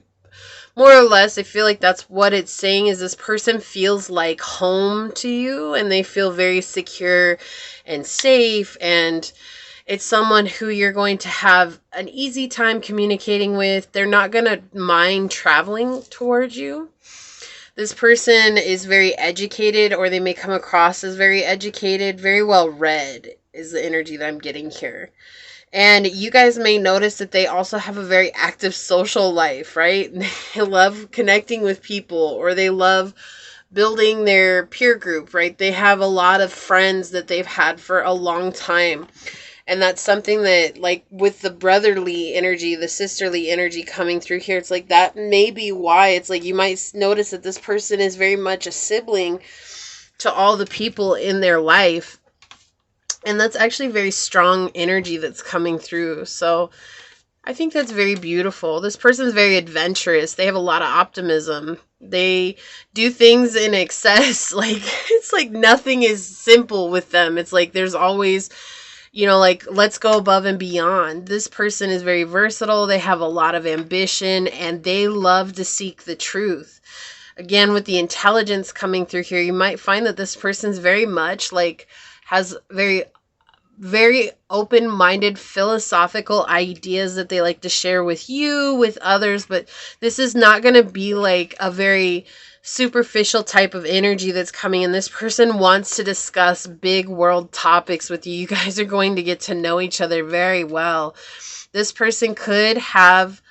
More or less, I feel like that's what it's saying is this person feels like home to you and they feel very secure and safe, and it's someone who you're going to have an easy time communicating with. They're not going to mind traveling towards you. This person is very educated, or they may come across as very educated, very well read is the energy that I'm getting here. And you guys may notice that they also have a very active social life, right? They love connecting with people, or they love building their peer group, right? They have a lot of friends that they've had for a long time. And that's something that, like, with the brotherly energy, the sisterly energy coming through here, it's like that may be why. It's like you might notice that this person is very much a sibling to all the people in their life. And that's actually very strong energy that's coming through. So I think that's very beautiful. This person's very adventurous. They have a lot of optimism. They do things in excess. Like, it's like nothing is simple with them. It's like there's always, like, let's go above and beyond. This person is very versatile. They have a lot of ambition, and they love to seek the truth. Again, with the intelligence coming through here, you might find that this person's very much like has very open-minded philosophical ideas that they like to share with you, with others, but this is not going to be like a very superficial type of energy that's coming in. This person wants to discuss big world topics with you. You guys are going to get to know each other very well. This person could have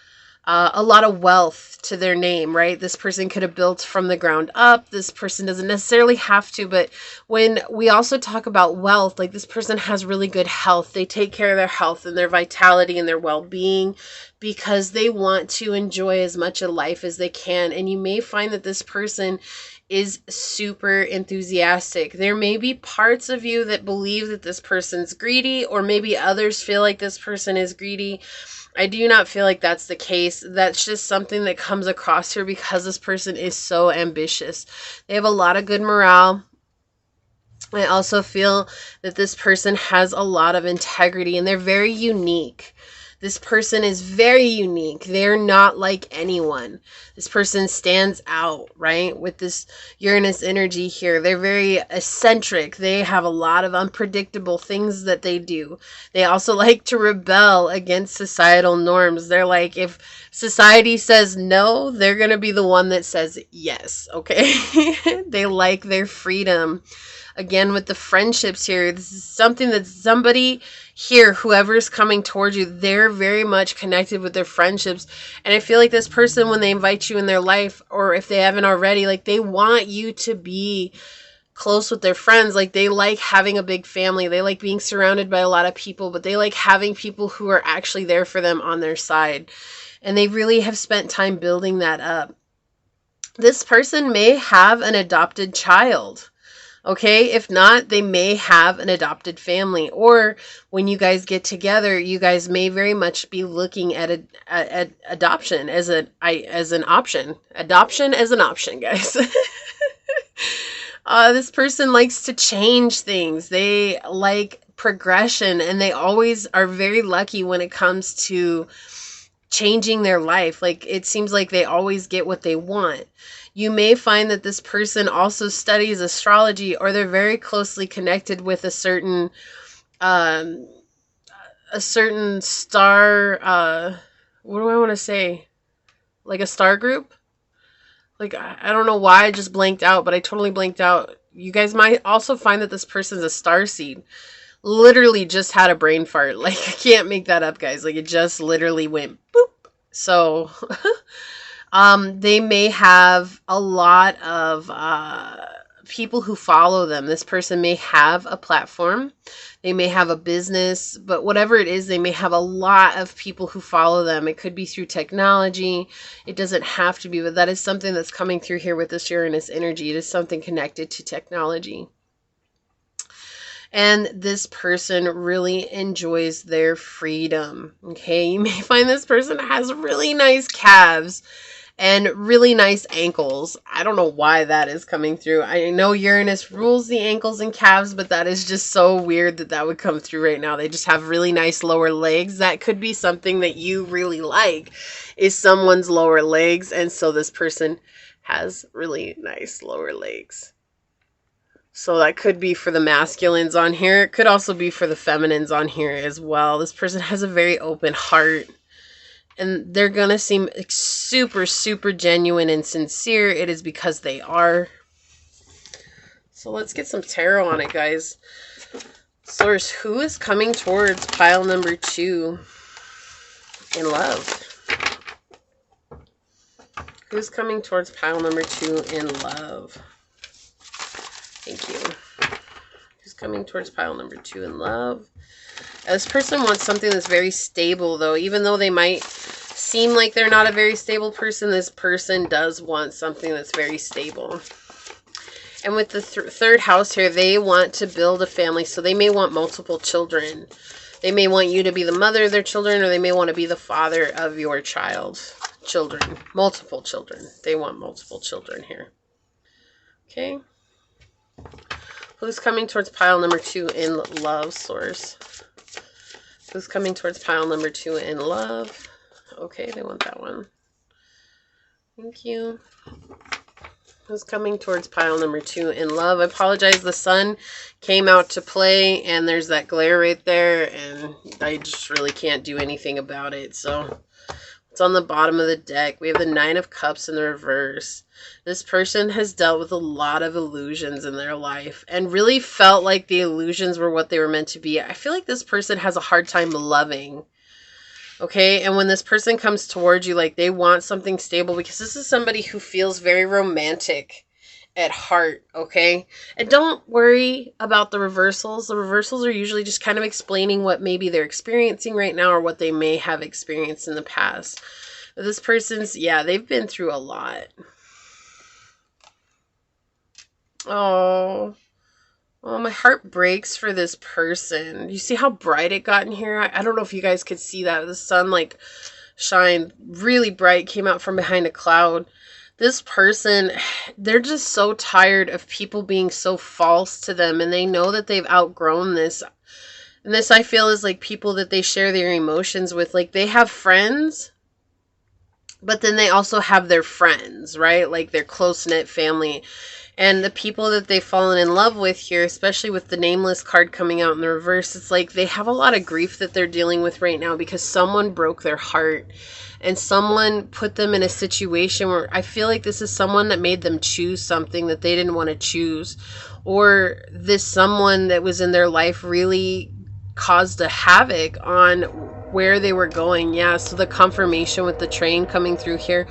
a lot of wealth to their name, right? This person could have built from the ground up. This person doesn't necessarily have to, but when we also talk about wealth, like, this person has really good health. They take care of their health and their vitality and their well-being because they want to enjoy as much of life as they can. And you may find that this person is super enthusiastic. There may be parts of you that believe that this person's greedy, or maybe others feel like this person is greedy. I do not feel like that's the case. That's just something that comes across here because this person is so ambitious. They have a lot of good morale. I also feel that this person has a lot of integrity, and they're very unique. This person is very unique. They're not like anyone. This person stands out, right? With this Uranus energy here. They're very eccentric. They have a lot of unpredictable things that they do. They also like to rebel against societal norms. They're like, if society says no, they're going to be the one that says yes, okay? They like their freedom. Again, with the friendships here, this is something that somebody here, whoever's coming towards you, they're very much connected with their friendships. And I feel like this person, when they invite you in their life, or if they haven't already, like, they want you to be close with their friends. Like, they like having a big family. They like being surrounded by a lot of people, but they like having people who are actually there for them on their side. And they really have spent time building that up. This person may have an adopted child. Okay, if not, they may have an adopted family, or when you guys get together, you guys may very much be looking at adoption as an option. Adoption as an option, guys. This person likes to change things. They like progression, and they always are very lucky when it comes to changing their life. Like, it seems like they always get what they want. You may find that this person also studies astrology, or they're very closely connected with a certain star, what do I want to say? Like a star group? Like, I don't know why I just blanked out, but I totally blanked out. You guys might also find that this person's a starseed. Literally just had a brain fart. Like, I can't make that up, guys. Like, it just literally went boop. So... they may have a lot of people who follow them. This person may have a platform. They may have a business, but whatever it is, they may have a lot of people who follow them. It could be through technology. It doesn't have to be, but that is something that's coming through here with this Uranus energy. It is something connected to technology. And this person really enjoys their freedom. Okay, you may find this person has really nice calves and really nice ankles. I don't know why that is coming through. I know Uranus rules the ankles and calves, but that is just so weird that that would come through right now. They just have really nice lower legs. That could be something that you really like, is someone's lower legs. And so this person has really nice lower legs. So that could be for the masculines on here. It could also be for the feminines on here as well. This person has a very open heart. And they're going to seem super, super genuine and sincere. It is because they are. So let's get some tarot on it, guys. Source, who is coming towards pile number 2 in love? Who's coming towards pile number 2 in love? Thank you. Who's coming towards pile number 2 in love? This person wants something that's very stable, though. Even though they might seem like they're not a very stable person, this person does want something that's very stable. And with the third house here, they want to build a family, so they may want multiple children. They may want you to be the mother of their children, or they may want to be the father of your children. Multiple children. They want multiple children here. Okay. Who's coming towards pile number 2 in love, source? Who's coming towards pile number 2 in love? Okay, they want that one. Thank you. Who's coming towards pile number 2 in love? I apologize. The sun came out to play, and there's that glare right there, and I just really can't do anything about it. So it's on the bottom of the deck. We have the 9 of Cups in the reverse. This person has dealt with a lot of illusions in their life and really felt like the illusions were what they were meant to be. I feel like this person has a hard time loving. Okay, and when this person comes towards you, like, they want something stable, because this is somebody who feels very romantic at heart, okay? And don't worry about the reversals. The reversals are usually just kind of explaining what maybe they're experiencing right now, or what they may have experienced in the past. But this person's, yeah, they've been through a lot. Oh, my heart breaks for this person. You see how bright it got in here? I don't know if you guys could see that. The sun, like, shined really bright, came out from behind a cloud. This person, they're just so tired of people being so false to them, and they know that they've outgrown this. And this, I feel, is like people that they share their emotions with. Like, they have friends, but then they also have their friends, right? Like, their close-knit family. And the people that they've fallen in love with here, especially with the Nameless card coming out in the reverse, it's like they have a lot of grief that they're dealing with right now, because someone broke their heart and someone put them in a situation where I feel like this is someone that made them choose something that they didn't want to choose, or this someone that was in their life really caused a havoc on where they were going. Yeah, so the confirmation with the train coming through here,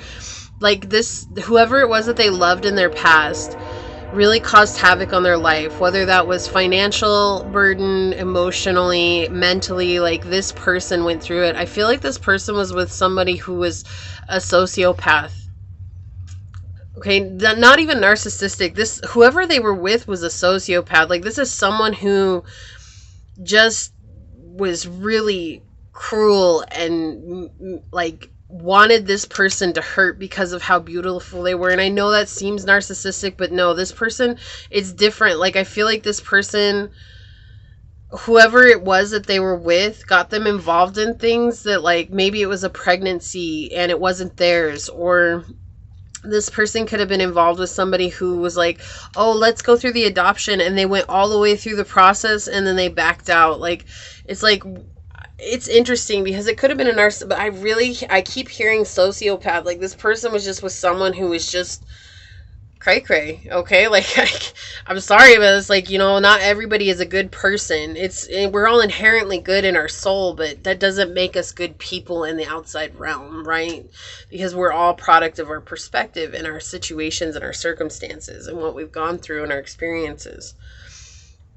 like this, whoever it was that they loved in their past really caused havoc on their life, whether that was financial burden, emotionally, mentally. Like, this person went through it. I feel like this person was with somebody who was a sociopath. Okay, not even narcissistic. This, whoever they were with, was a sociopath. Like, this is someone who just was really cruel and, like, wanted this person to hurt because of how beautiful they were. And I know that seems narcissistic, but no, this person is different. Like, I feel like this person, whoever it was that they were with, got them involved in things that, like, maybe it was a pregnancy and it wasn't theirs, or this person could have been involved with somebody who was like, oh, let's go through the adoption, and they went all the way through the process and then they backed out. Like, it's like, it's interesting because it could have been a narcissist, but I keep hearing sociopath. Like, this person was just with someone who was just cray-cray, okay? Like, I'm sorry, but it's like, you know, not everybody is a good person. We're all inherently good in our soul, but that doesn't make us good people in the outside realm, right? Because we're all product of our perspective and our situations and our circumstances and what we've gone through and our experiences.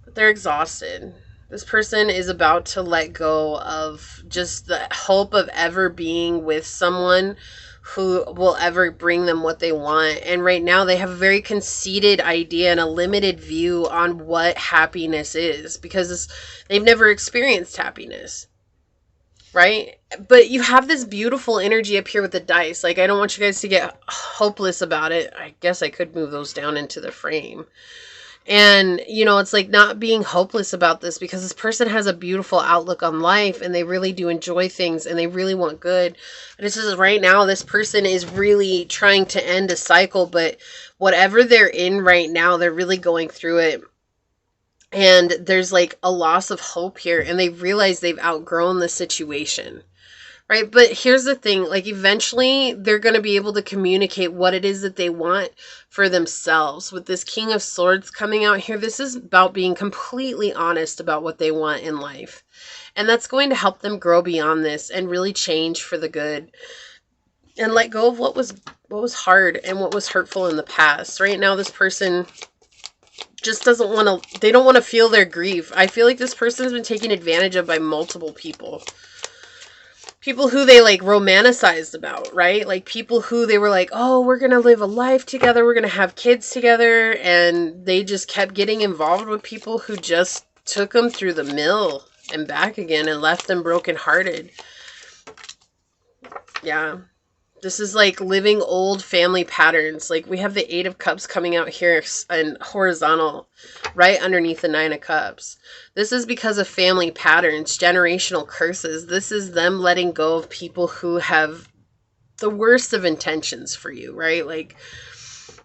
But they're exhausted. This person is about to let go of just the hope of ever being with someone who will ever bring them what they want. And right now they have a very conceited idea and a limited view on what happiness is, because they've never experienced happiness, right? But you have this beautiful energy up here with the dice. Like, I don't want you guys to get hopeless about it. I guess I could move those down into the frame. And, you know, it's like not being hopeless about this, because this person has a beautiful outlook on life and they really do enjoy things and they really want good. But it's just right now, this person is really trying to end a cycle, but whatever they're in right now, they're really going through it. And there's like a loss of hope here, and they realize they've outgrown the situation. Right? But here's the thing, like, eventually they're going to be able to communicate what it is that they want for themselves. With this King of Swords coming out here, this is about being completely honest about what they want in life. And that's going to help them grow beyond this and really change for the good. And let go of what was hard and what was hurtful in the past. Right now, this person just doesn't want to, they don't want to feel their grief. I feel like this person's been taken advantage of by multiple people. People who they like romanticized about, right? Like people who they were like, oh, we're going to live a life together. We're going to have kids together. And they just kept getting involved with people who just took them through the mill and back again and left them brokenhearted. Yeah. This is like living old family patterns. Like we have the 8 of Cups coming out here and horizontal right underneath the 9 of Cups. This is because of family patterns, generational curses. This is them letting go of people who have the worst of intentions for you, right? Like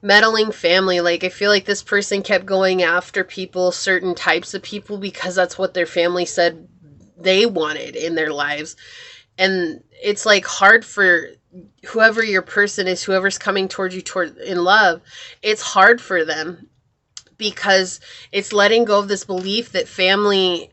meddling family. Like I feel like this person kept going after people, certain types of people, because that's what their family said they wanted in their lives. And it's like hard for whoever your person is, whoever's coming towards you in love, it's hard for them because it's letting go of this belief that family,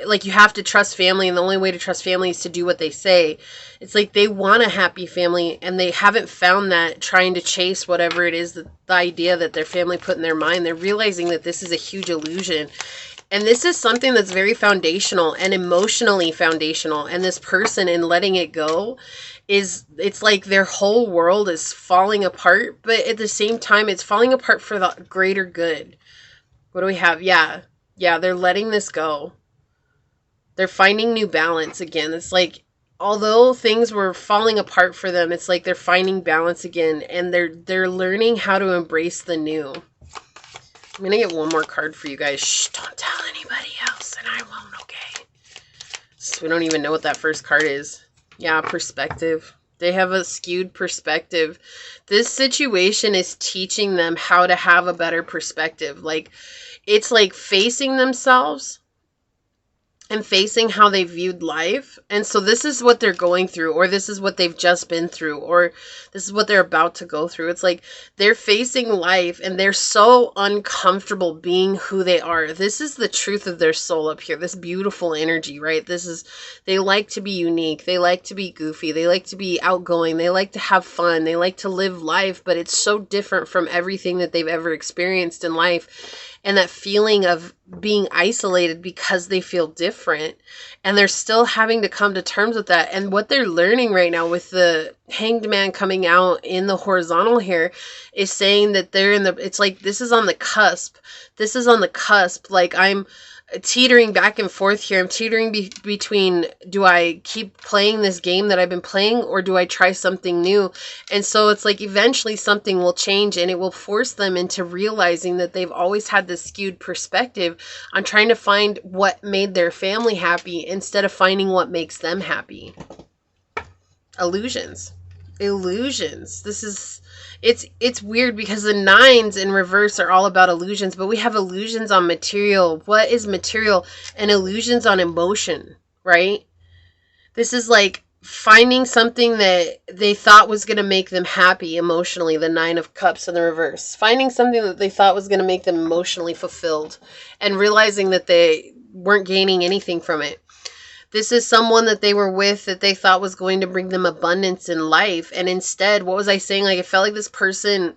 like you have to trust family, and the only way to trust family is to do what they say. It's like they want a happy family and they haven't found that, trying to chase whatever it is, the idea that their family put in their mind. They're realizing that this is a huge illusion. And this is something that's very foundational and emotionally foundational. And this person, in letting it go, it's like their whole world is falling apart. But at the same time, it's falling apart for the greater good. What do we have? Yeah, they're letting this go. They're finding new balance again. It's like, although things were falling apart for them, it's like they're finding balance again. And they're learning how to embrace the new. I'm going to get one more card for you guys. Shh, don't tell anybody else and I won't, okay? So we don't even know what that first card is. Yeah, perspective. They have a skewed perspective. This situation is teaching them how to have a better perspective. Like, it's like facing themselves and facing how they viewed life. And so this is what they're going through, or this is what they've just been through, or this is what they're about to go through. It's like they're facing life and they're so uncomfortable being who they are. This is the truth of their soul up here, this beautiful energy, right? This is, they like to be unique. They like to be goofy. They like to be outgoing. They like to have fun. They like to live life, but it's so different from everything that they've ever experienced in life. And that feeling of being isolated because they feel different, and they're still having to come to terms with that. And what they're learning right now with the Hanged Man coming out in the horizontal here is saying that they're in the, it's like this is on the cusp. This is on the cusp. Like I'm teetering back and forth here. I'm teetering between, do I keep playing this game that I've been playing, or do I try something new? And so it's like eventually something will change, and it will force them into realizing that they've always had this skewed perspective on trying to find what made their family happy instead of finding what makes them happy. Illusions. This is, it's weird because the 9s in reverse are all about illusions, but we have illusions on material. What is material? And illusions on emotion, right? This is like finding something that they thought was going to make them happy emotionally, the 9 of Cups in the reverse. Finding something that they thought was going to make them emotionally fulfilled and realizing that they weren't gaining anything from it. This is someone that they were with that they thought was going to bring them abundance in life. And instead, what was I saying? Like, I felt like this person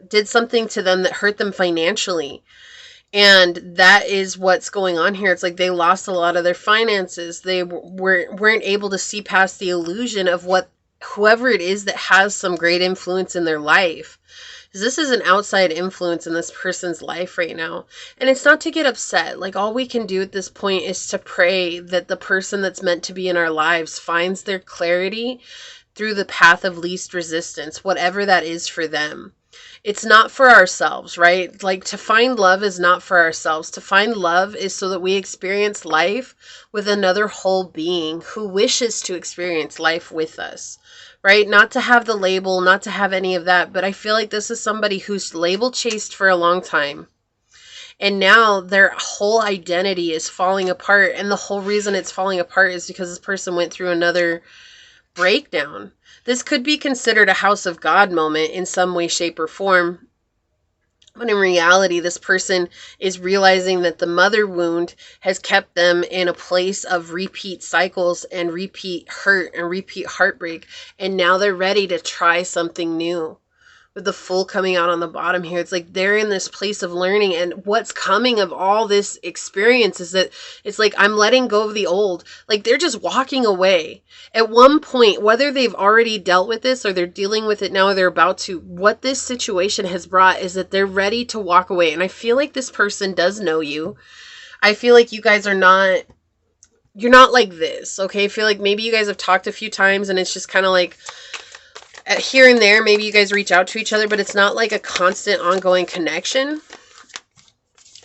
did something to them that hurt them financially. And that is what's going on here. It's like they lost a lot of their finances. They weren't able to see past the illusion of what whoever it is that has some great influence in their life. This is an outside influence in this person's life right now. And it's not to get upset. Like, all we can do at this point is to pray that the person that's meant to be in our lives finds their clarity through the path of least resistance, whatever that is for them. It's not for ourselves, right? Like, to find love is not for ourselves. To find love is so that we experience life with another whole being who wishes to experience life with us. Right? Not to have the label, not to have any of that. But I feel like this is somebody who's label chased for a long time. And now their whole identity is falling apart. And the whole reason it's falling apart is because this person went through another breakdown. This could be considered a house of God moment in some way, shape, or form. But in reality, this person is realizing that the mother wound has kept them in a place of repeat cycles and repeat hurt and repeat heartbreak. And now they're ready to try something new. with the Fool coming out on the bottom here. It's like they're in this place of learning, and what's coming of all this experience is that it's like, I'm letting go of the old. Like, they're just walking away. At one point, whether they've already dealt with this or they're dealing with it now or they're about to, what this situation has brought is that they're ready to walk away. And I feel like this person does know you. I feel like you guys are not, you're not like this, okay? I feel like maybe you guys have talked a few times and it's just kind of like, here and there, maybe you guys reach out to each other, but it's not like a constant ongoing connection.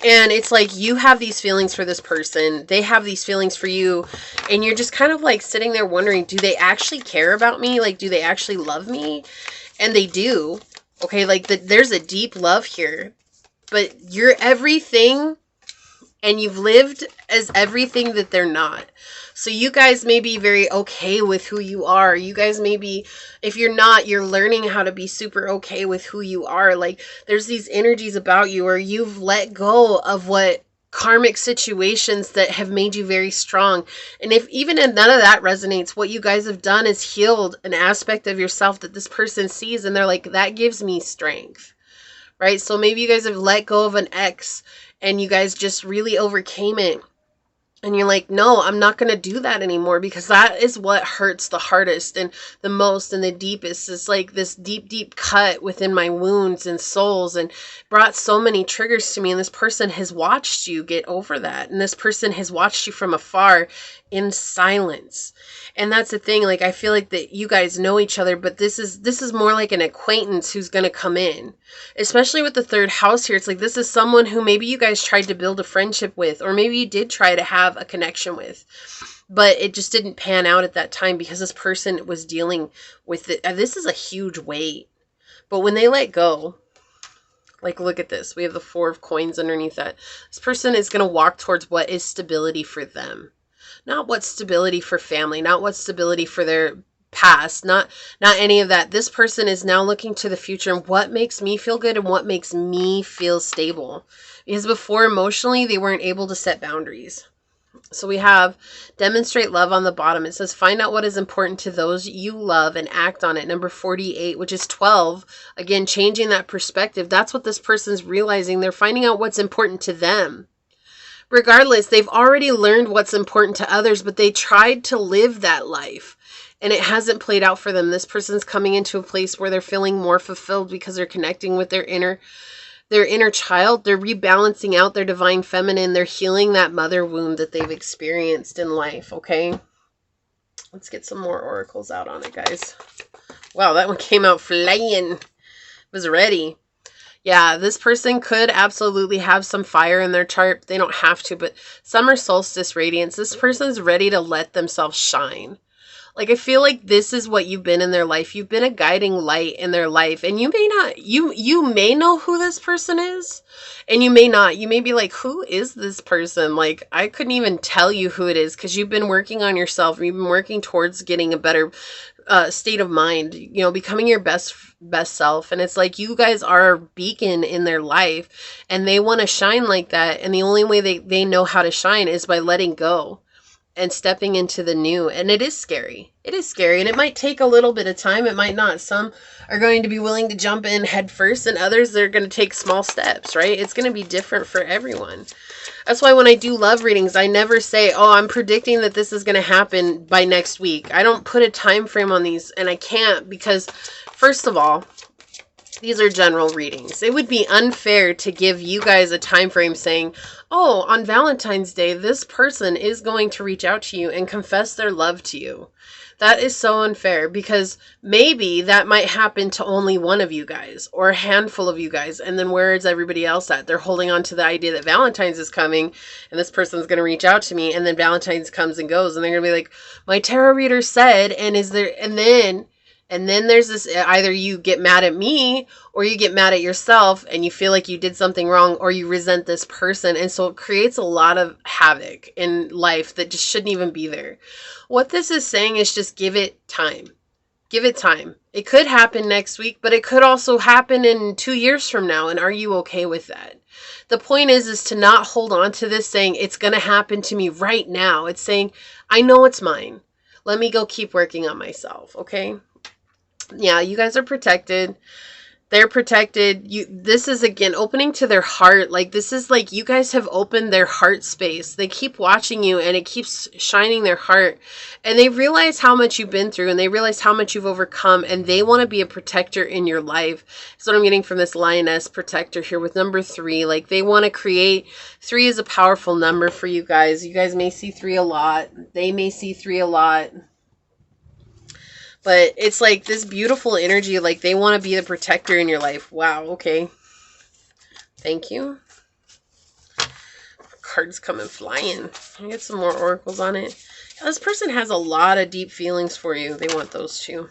And it's like you have these feelings for this person, they have these feelings for you, and you're just kind of like sitting there wondering, do they actually care about me? Like, do they actually love me? And they do, okay? Like, there's a deep love here, but you're everything, and you've lived as everything that they're not. So you guys may be very okay with who you are. You guys may be, if you're not, you're learning how to be super okay with who you are. Like, there's these energies about you where you've let go of what karmic situations that have made you very strong. And if even if none of that resonates, what you guys have done is healed an aspect of yourself that this person sees, and they're like, that gives me strength, right? So maybe you guys have let go of an ex and you guys just really overcame it. And you're like, no, I'm not going to do that anymore, because that is what hurts the hardest and the most and the deepest. It's like this deep, deep cut within my wounds and souls, and brought so many triggers to me. And this person has watched you get over that. And this person has watched you from afar in silence. And that's the thing. Like, I feel like that you guys know each other, but this is more like an acquaintance who's going to come in, especially with the third house here. It's like, this is someone who maybe you guys tried to build a friendship with, or maybe you did try to have a connection with, but it just didn't pan out at that time because this person was dealing with it. This is a huge weight, but when they let go, like, look at this. We have the 4 of coins underneath that. This person is going to walk towards what is stability for them. Not what's stability for family, not what's stability for their past, not any of that. This person is now looking to the future and what makes me feel good and what makes me feel stable. Because before, emotionally, they weren't able to set boundaries. So we have demonstrate love on the bottom. It says find out what is important to those you love and act on it. Number 48, which is 12. Again, changing that perspective. That's what this person's realizing. They're finding out what's important to them. Regardless, they've already learned what's important to others, but they tried to live that life and it hasn't played out for them. This person's coming into a place where they're feeling more fulfilled because they're connecting with their inner child. They're rebalancing out their divine feminine. They're healing that mother wound that they've experienced in life, okay? Let's get some more oracles out on it, guys. Wow, that one came out flying. It was ready. Yeah, this person could absolutely have some fire in their chart. They don't have to, but summer solstice radiance. This person's ready to let themselves shine. Like, I feel like this is what you've been in their life. You've been a guiding light in their life. And you may not, you may know who this person is, and you may not. You may be like, who is this person? Like, I couldn't even tell you who it is, because you've been working on yourself. You've been working towards getting a better state of mind, you know, becoming your best self. And it's like, you guys are a beacon in their life, and they want to shine like that. And the only way they know how to shine is by letting go and stepping into the new. And it is scary. It is scary. And it might take a little bit of time. It might not. Some are going to be willing to jump in head first, and others, they're going to take small steps, right? It's going to be different for everyone. That's why when I do love readings, I never say, oh, I'm predicting that this is going to happen by next week. I don't put a time frame on these, and I can't, because first of all, these are general readings. It would be unfair to give you guys a time frame saying, oh, on Valentine's Day, this person is going to reach out to you and confess their love to you. That is so unfair, because maybe that might happen to only one of you guys or a handful of you guys. And then where is everybody else at? They're holding on to the idea that Valentine's is coming and this person's going to reach out to me, and then Valentine's comes and goes, and they're going to be like, my tarot reader said, and then there's this, either you get mad at me or you get mad at yourself and you feel like you did something wrong, or you resent this person. And so it creates a lot of havoc in life that just shouldn't even be there. What this is saying is just give it time. Give it time. It could happen next week, but it could also happen in 2 years from now. And are you okay with that? The point is to not hold on to this saying it's going to happen to me right now. It's saying, I know it's mine. Let me go keep working on myself. Okay. Yeah, you guys are protected. They're protected. This is, again, opening to their heart. Like, this is like you guys have opened their heart space. They keep watching you, and it keeps shining their heart. And they realize how much you've been through, and they realize how much you've overcome, and they want to be a protector in your life. That's what I'm getting from this lioness protector here with number 3. Like, they want to create. 3 is a powerful number for you guys. You guys may see 3 a lot. They may see 3 a lot. But it's like this beautiful energy, like they want to be the protector in your life. Wow, okay. Thank you. Cards coming flying. I get some more oracles on it. Yeah, this person has a lot of deep feelings for you. They want those too.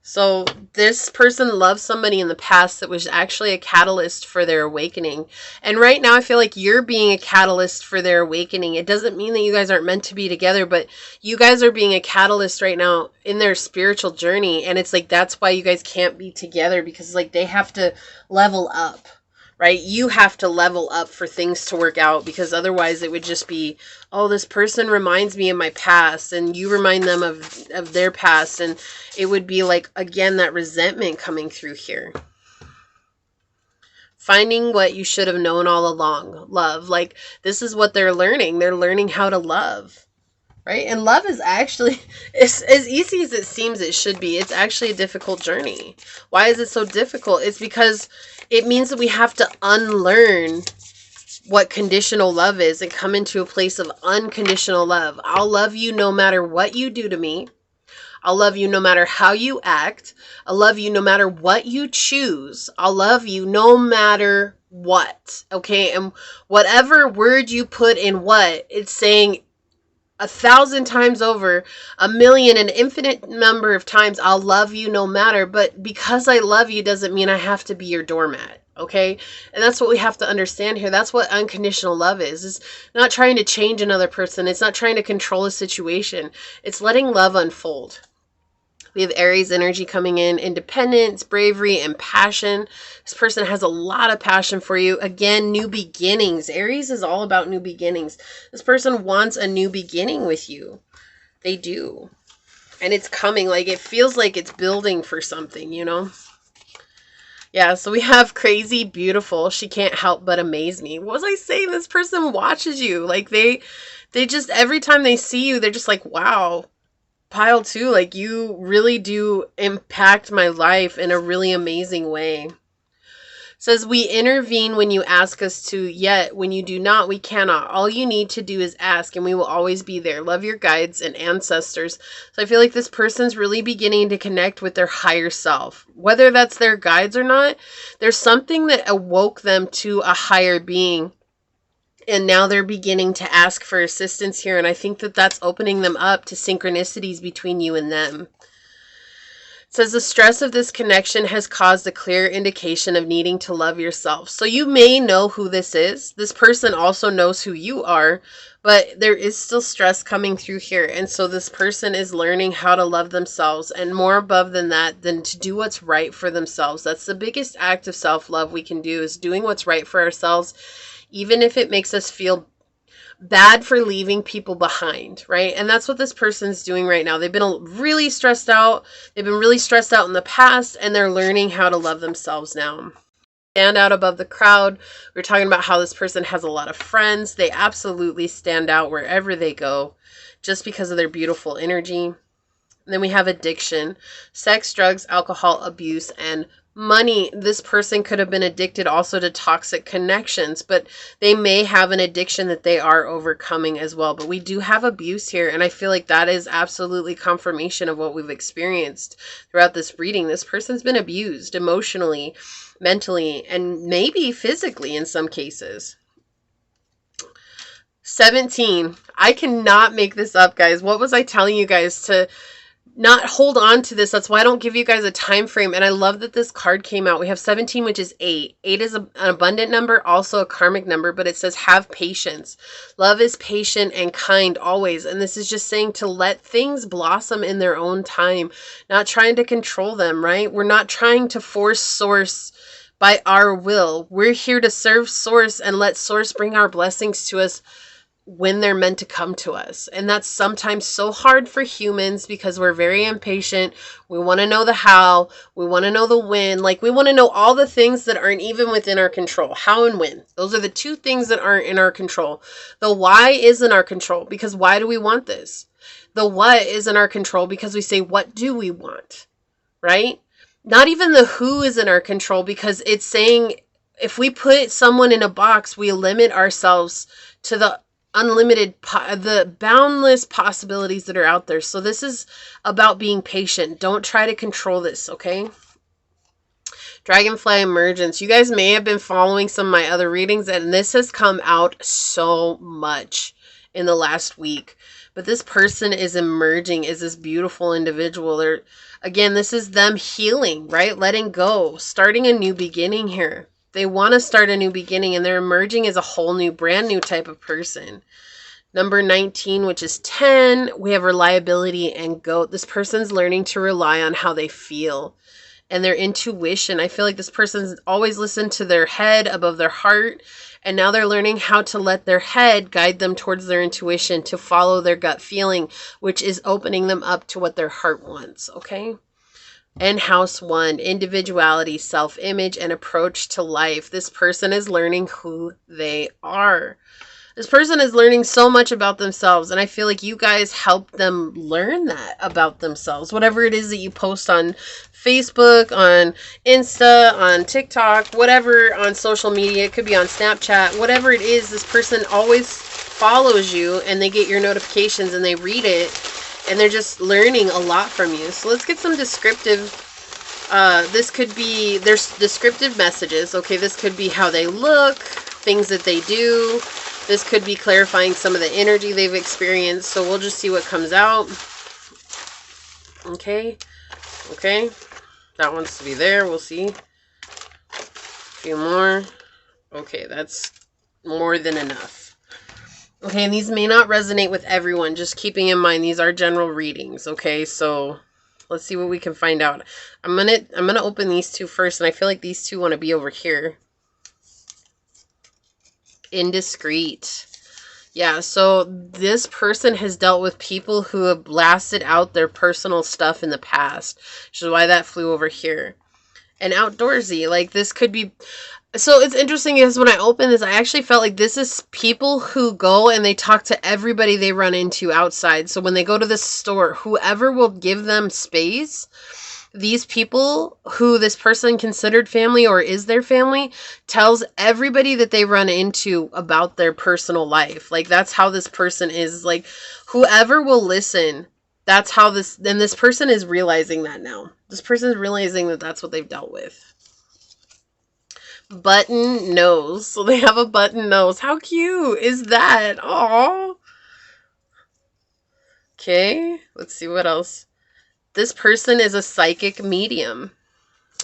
So this person loved somebody in the past that was actually a catalyst for their awakening. And right now I feel like you're being a catalyst for their awakening. It doesn't mean that you guys aren't meant to be together, but you guys are being a catalyst right now in their spiritual journey. And it's like, that's why you guys can't be together, because like they have to level up, right? You have to level up for things to work out, because otherwise it would just be, oh, this person reminds me of my past, and you remind them of their past, and it would be like, again, that resentment coming through here. Finding what you should have known all along. Love. Like, this is what they're learning. They're learning how to love. Right? And love is actually, it's as easy as it seems it should be. It's actually a difficult journey. Why is it so difficult? It's because it means that we have to unlearn what conditional love is and come into a place of unconditional love. I'll love you no matter what you do to me. I'll love you no matter how you act. I'll love you no matter what you choose. I'll love you no matter what. Okay? And whatever word you put in what, it's saying 1,000 times over, 1,000,000, an infinite number of times, I'll love you no matter. But because I love you doesn't mean I have to be your doormat. Okay? And that's what we have to understand here. That's what unconditional love is. It's not trying to change another person. It's not trying to control a situation. It's letting love unfold. We have Aries energy coming in, independence, bravery, and passion. This person has a lot of passion for you. Again, new beginnings. Aries is all about new beginnings. This person wants a new beginning with you. They do. And it's coming. Like, it feels like it's building for something, you know? Yeah, so we have crazy, beautiful. She can't help but amaze me. What was I saying? This person watches you. Like, they just, every time they see you, they're just like, wow. Pile 2, like, you really do impact my life in a really amazing way. It says, we intervene when you ask us to, yet when you do not, we cannot. All you need to do is ask, and we will always be there. Love your guides and ancestors. So I feel like this person's really beginning to connect with their higher self. Whether that's their guides or not, there's something that awoke them to a higher being. And now they're beginning to ask for assistance here. And I think that that's opening them up to synchronicities between you and them. It says the stress of this connection has caused a clear indication of needing to love yourself. So you may know who this is. This person also knows who you are, but there is still stress coming through here. And so this person is learning how to love themselves, and more above than that, than to do what's right for themselves. That's the biggest act of self-love we can do, is doing what's right for ourselves, even if it makes us feel bad for leaving people behind, right? And that's what this person's doing right now. They've been really stressed out. They've been really stressed out in the past, and they're learning how to love themselves now. Stand out above the crowd. We're talking about how this person has a lot of friends. They absolutely stand out wherever they go just because of their beautiful energy. And then we have addiction, sex, drugs, alcohol, abuse, and money. This person could have been addicted also to toxic connections, but they may have an addiction that they are overcoming as well. But we do have abuse here, and I feel like that is absolutely confirmation of what we've experienced throughout this reading. This person's been abused emotionally, mentally, and maybe physically in some cases. 17. I cannot make this up, guys. What was I telling you guys? To not hold on to this. That's why I don't give you guys a time frame. And I love that this card came out. We have 17, which is 8. 8 is an abundant number, also a karmic number, but it says have patience. Love is patient and kind always. And this is just saying to let things blossom in their own time, not trying to control them, right? We're not trying to force source by our will. We're here to serve source and let source bring our blessings to us when they're meant to come to us. And that's sometimes so hard for humans because we're very impatient. We want to know the how, we want to know the when, like we want to know all the things that aren't even within our control. How and when. Those are the two things that aren't in our control. The why is in our control because why do we want this? The what is in our control because we say, what do we want? Right? Not even the who is in our control because it's saying if we put someone in a box, we limit ourselves to the unlimited, the boundless possibilities that are out there. So this is about being patient. Don't try to control this, okay? Dragonfly emergence. You guys may have been following some of my other readings, and this has come out so much in the last week. But this person is emerging as this beautiful individual. Again, this is them healing, right? Letting go, starting a new beginning here. They want to start a new beginning, and they're emerging as a whole new, brand new type of person. Number 19, which is 10, we have reliability and goat. This person's learning to rely on how they feel and their intuition. I feel like this person's always listened to their head above their heart, and now they're learning how to let their head guide them towards their intuition, to follow their gut feeling, which is opening them up to what their heart wants, okay? And house 1, individuality, self-image, and approach to life. This person is learning who they are. This person is learning so much about themselves, and I feel like you guys help them learn that about themselves. Whatever it is that you post on Facebook, on Insta, on TikTok, whatever, on social media, it could be on Snapchat, whatever it is, this person always follows you, and they get your notifications, and they read it, and they're just learning a lot from you. So let's get some descriptive, this could be, there's descriptive messages. Okay, this could be how they look, things that they do. This could be clarifying some of the energy they've experienced. So we'll just see what comes out. Okay. Okay. That wants to be there. We'll see. A few more. Okay, that's more than enough. Okay, and these may not resonate with everyone. Just keeping in mind, these are general readings. Okay, so let's see what we can find out. I'm gonna open these two first, and I feel like these two want to be over here. Indiscreet. Yeah, so this person has dealt with people who have blasted out their personal stuff in the past, which is why that flew over here. And outdoorsy, like this could be. So it's interesting because when I opened this, I actually felt like this is people who go and they talk to everybody they run into outside. So when they go to the store, whoever will give them space, these people who this person considered family or is their family tells everybody that they run into about their personal life. Like that's how this person is. Like whoever will listen, that's how this, and this person is realizing that now. This person is realizing that that's what they've dealt with. Button nose. So they have a button nose. How cute is that? Aww. Okay, let's see what else. This person is a psychic medium.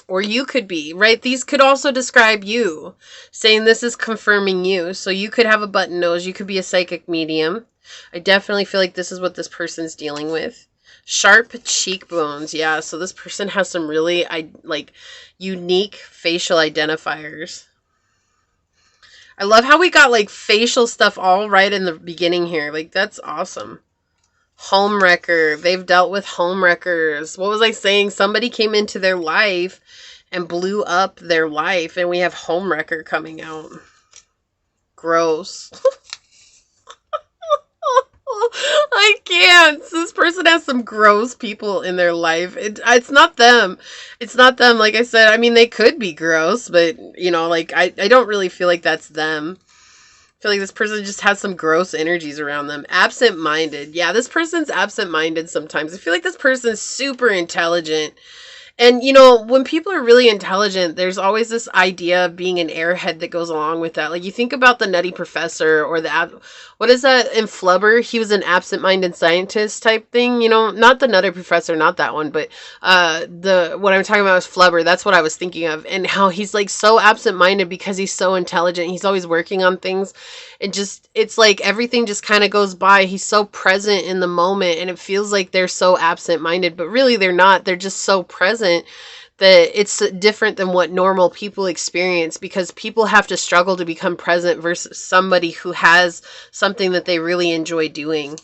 Or you could be, right? These could also describe you, saying this is confirming you. So you could have a button nose. You could be a psychic medium. I definitely feel like this is what this person's dealing with. Sharp cheekbones. Yeah, so this person has some really unique facial identifiers. I love how we got like facial stuff all right in the beginning here. Like that's awesome. Homewrecker. They've dealt with homewreckers. What was I saying? Somebody came into their life and blew up their life, and we have homewrecker coming out. Gross. I can't. This person has some gross people in their life. It's not them. It's not them. Like I said, I mean, they could be gross, but, you know, like, I don't really feel like that's them. I feel like this person just has some gross energies around them. Absent-minded. Yeah, this person's absent-minded sometimes. I feel like this person's super intelligent. And, you know, when people are really intelligent, there's always this idea of being an airhead that goes along with that. Like, you think about the Nutty Professor or what is that in Flubber? He was an absent-minded scientist type thing, you know? Not the Nutty Professor, not that one, but what I'm talking about is Flubber. That's what I was thinking of. And how he's, like, so absent-minded because he's so intelligent. He's always working on things. And just, it's like everything just kind of goes by. He's so present in the moment, and it feels like they're so absent-minded, but really they're not. They're just so present that it's different than what normal people experience, because people have to struggle to become present versus somebody who has something that they really enjoy doing.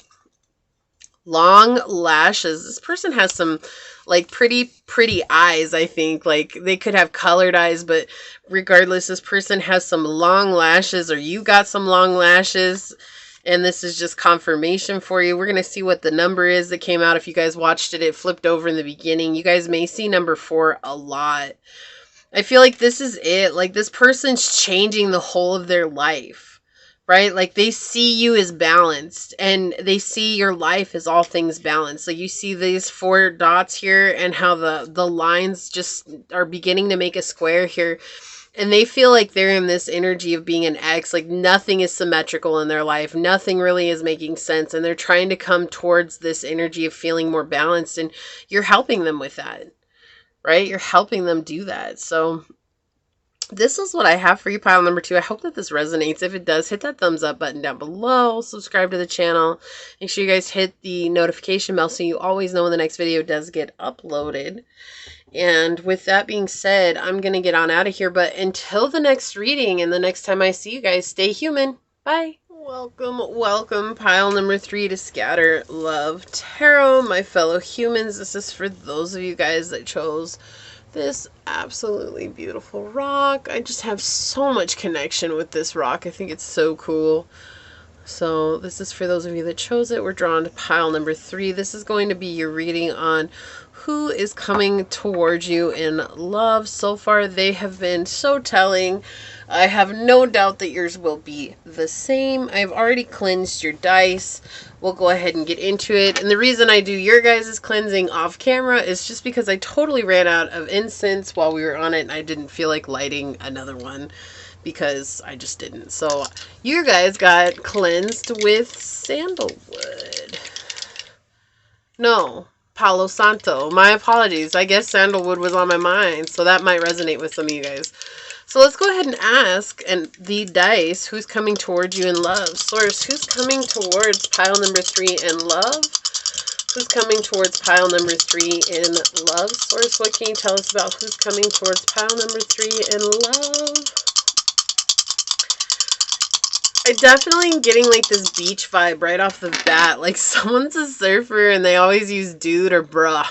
Long lashes. This person has some like pretty eyes, I think. Like they could have colored eyes, but regardless, this person has some long lashes, or you got some long lashes. And this is just confirmation for you. We're going to see what the number is that came out. If you guys watched it, it flipped over in the beginning. You guys may see number 4 a lot. I feel like this is it. Like this person's changing the whole of their life, right? Like they see you as balanced, and they see your life as all things balanced. So you see these 4 dots here, and how the lines just are beginning to make a square here. And they feel like they're in this energy of being an X, like nothing is symmetrical in their life. Nothing really is making sense. And they're trying to come towards this energy of feeling more balanced. And you're helping them with that, right? You're helping them do that. So this is what I have for you, pile number 2. I hope that this resonates. If it does, hit that thumbs up button down below. Subscribe to the channel. Make sure you guys hit the notification bell so you always know when the next video does get uploaded. And with that being said, I'm going to get on out of here. But until the next reading and the next time I see you guys, stay human. Bye. Welcome, pile number 3 to Scatter Love Tarot. My fellow humans, this is for those of you guys that chose this absolutely beautiful rock. I just have so much connection with this rock. I think it's so cool. So this is for those of you that chose it. We're drawn to pile number 3. This is going to be your reading on who is coming towards you in love. So far, they have been so telling. I have no doubt that yours will be the same. I've already cleansed your dice. We'll go ahead and get into it. And the reason I do your guys' cleansing off camera is just because I totally ran out of incense while we were on it, and I didn't feel like lighting another one because I just didn't. So you guys got cleansed with sandalwood. No. Palo Santo. My apologies. I guess sandalwood was on my mind, so that might resonate with some of you guys. So let's go ahead and ask the dice who's coming towards you in love. Source, who's coming towards pile number 3 in love? Who's coming towards pile number 3 in love? Source, what can you tell us about who's coming towards pile number 3 in love? I definitely am getting like this beach vibe right off the bat. Like someone's a surfer and they always use dude or bruh.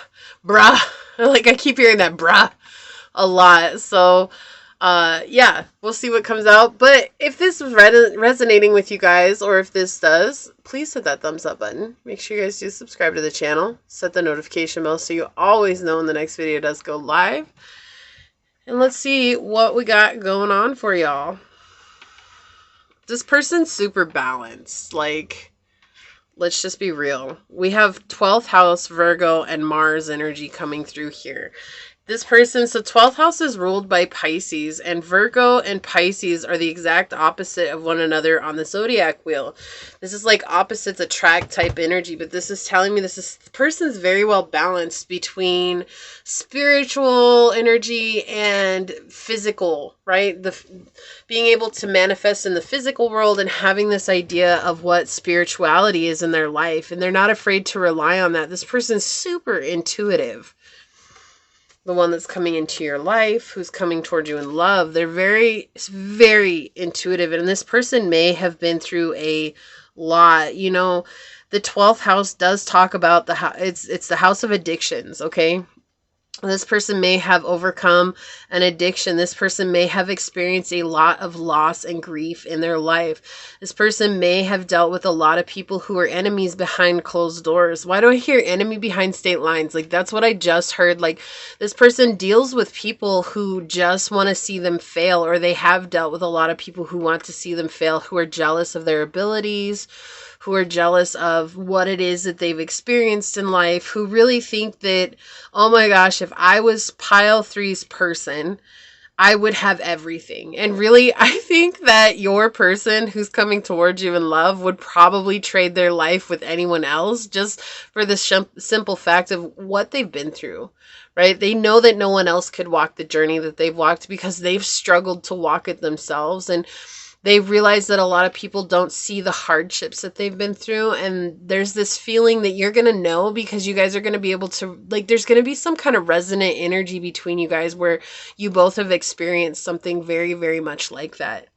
Bruh. Like I keep hearing that bruh a lot. So yeah, we'll see what comes out. But if this was resonating with you guys, or if this does, please hit that thumbs up button. Make sure you guys do subscribe to the channel. Set the notification bell so you always know when the next video does go live. And let's see what we got going on for y'all. This person's super balanced. Like, let's just be real. We have 12th house, Virgo, and Mars energy coming through here. This person, so 12th house is ruled by Pisces, and Virgo and Pisces are the exact opposite of one another on the zodiac wheel. This is like opposites attract type energy, but this is telling me the person's very well balanced between spiritual energy and physical, right? Being able to manifest in the physical world and having this idea of what spirituality is in their life, and they're not afraid to rely on that. This person's super intuitive. The one that's coming into your life, who's coming towards you in love, they're very, very intuitive. And this person may have been through a lot. You know, the 12th house does talk about it's the house of addictions, okay? This person may have overcome an addiction. This person may have experienced a lot of loss and grief in their life. This person may have dealt with a lot of people who are enemies behind closed doors. Why do I hear enemy behind state lines? Like, that's what I just heard. Like, this person deals with people who just want to see them fail, or they have dealt with a lot of people who want to see them fail, who are jealous of their abilities, who are jealous of what it is that they've experienced in life, who really think that, oh my gosh, if I was pile 3's person, I would have everything. And really, I think that your person who's coming towards you in love would probably trade their life with anyone else just for the simple fact of what they've been through, right? They know that no one else could walk the journey that they've walked because they've struggled to walk it themselves. And They realize that a lot of people don't see the hardships that they've been through. And there's this feeling that you're going to know, because you guys are going to be able to, like, there's going to be some kind of resonant energy between you guys where you both have experienced something very, very much like that.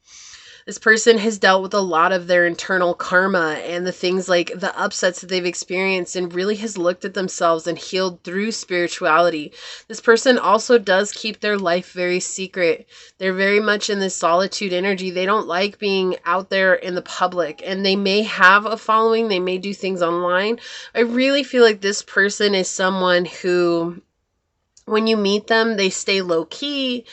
This person has dealt with a lot of their internal karma and the things like the upsets that they've experienced, and really has looked at themselves and healed through spirituality. This person also does keep their life very secret. They're very much in this solitude energy. They don't like being out there in the public, and they may have a following. They may do things online. I really feel like this person is someone who, when you meet them, they stay low key.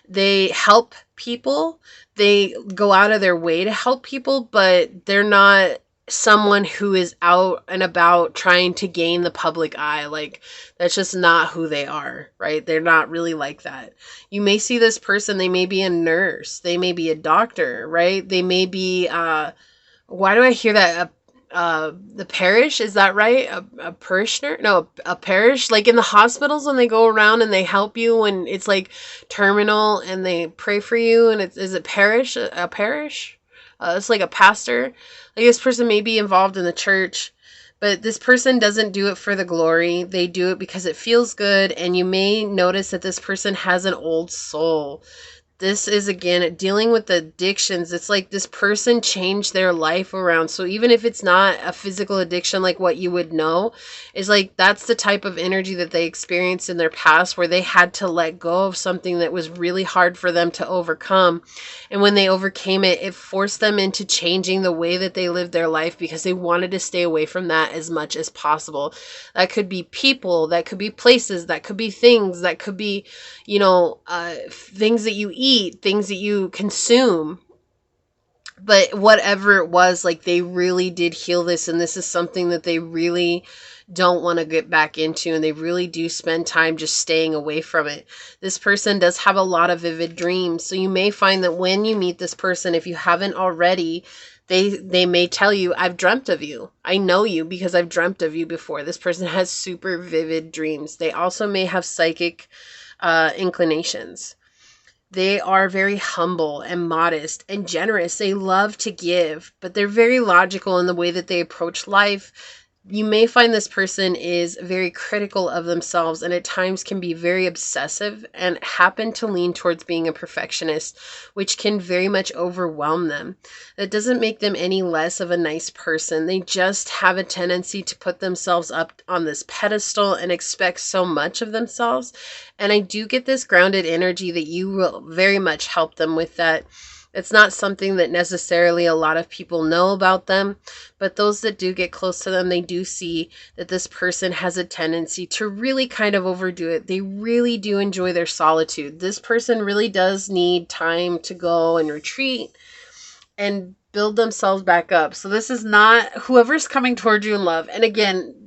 They help people. They go out of their way to help people, but they're not someone who is out and about trying to gain the public eye. Like, that's just not who they are, right? They're not really like that. You may see this person, they may be a nurse, they may be a doctor, right? They may be, why do I hear that? The parish, is that right? A parishioner? No, a parish. Like in the hospitals when they go around and they help you when it's like terminal, and they pray for you, and is it parish? A parish? It's like a pastor. Like, this person may be involved in the church, but this person doesn't do it for the glory. They do it because it feels good, and you may notice that this person has an old soul. This is, again, dealing with addictions. It's like this person changed their life around. So even if it's not a physical addiction like what you would know, is like that's the type of energy that they experienced in their past, where they had to let go of something that was really hard for them to overcome. And when they overcame it, it forced them into changing the way that they lived their life, because they wanted to stay away from that as much as possible. That could be people, that could be places, that could be things, that could be, things that you eat, things that you consume. But whatever it was, like, they really did heal this, and this is something that they really don't want to get back into, and they really do spend time just staying away from it. This person does have a lot of vivid dreams, so you may find that when you meet this person, if you haven't already, they may tell you, I've dreamt of you. I know you because I've dreamt of you before. This person has super vivid dreams. They also may have psychic inclinations. They are very humble and modest and generous. They love to give, but they're very logical in the way that they approach life. You may find this person is very critical of themselves, and at times can be very obsessive and happen to lean towards being a perfectionist, which can very much overwhelm them. That doesn't make them any less of a nice person. They just have a tendency to put themselves up on this pedestal and expect so much of themselves. And I do get this grounded energy that you will very much help them with that. It's not something that necessarily a lot of people know about them, but those that do get close to them, they do see that this person has a tendency to really kind of overdo it. They really do enjoy their solitude. This person really does need time to go and retreat and build themselves back up. So this is not whoever's coming towards you in love. And again,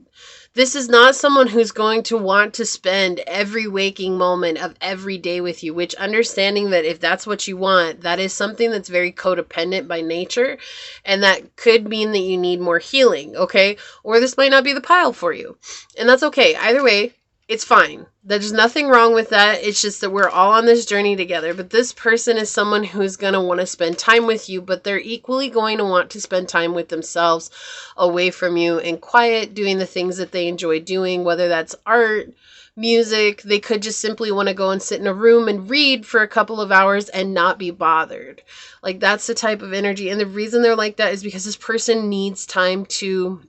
this is not someone who's going to want to spend every waking moment of every day with you, which, understanding that if that's what you want, that is something that's very codependent by nature. And that could mean that you need more healing, okay? Or this might not be the pile for you. And that's okay. Either way, it's fine. There's nothing wrong with that. It's just that we're all on this journey together. But this person is someone who's going to want to spend time with you, but they're equally going to want to spend time with themselves, away from you, in quiet, doing the things that they enjoy doing, whether that's art, music. They could just simply want to go and sit in a room and read for a couple of hours and not be bothered. Like, that's the type of energy. And the reason they're like that is because this person needs time to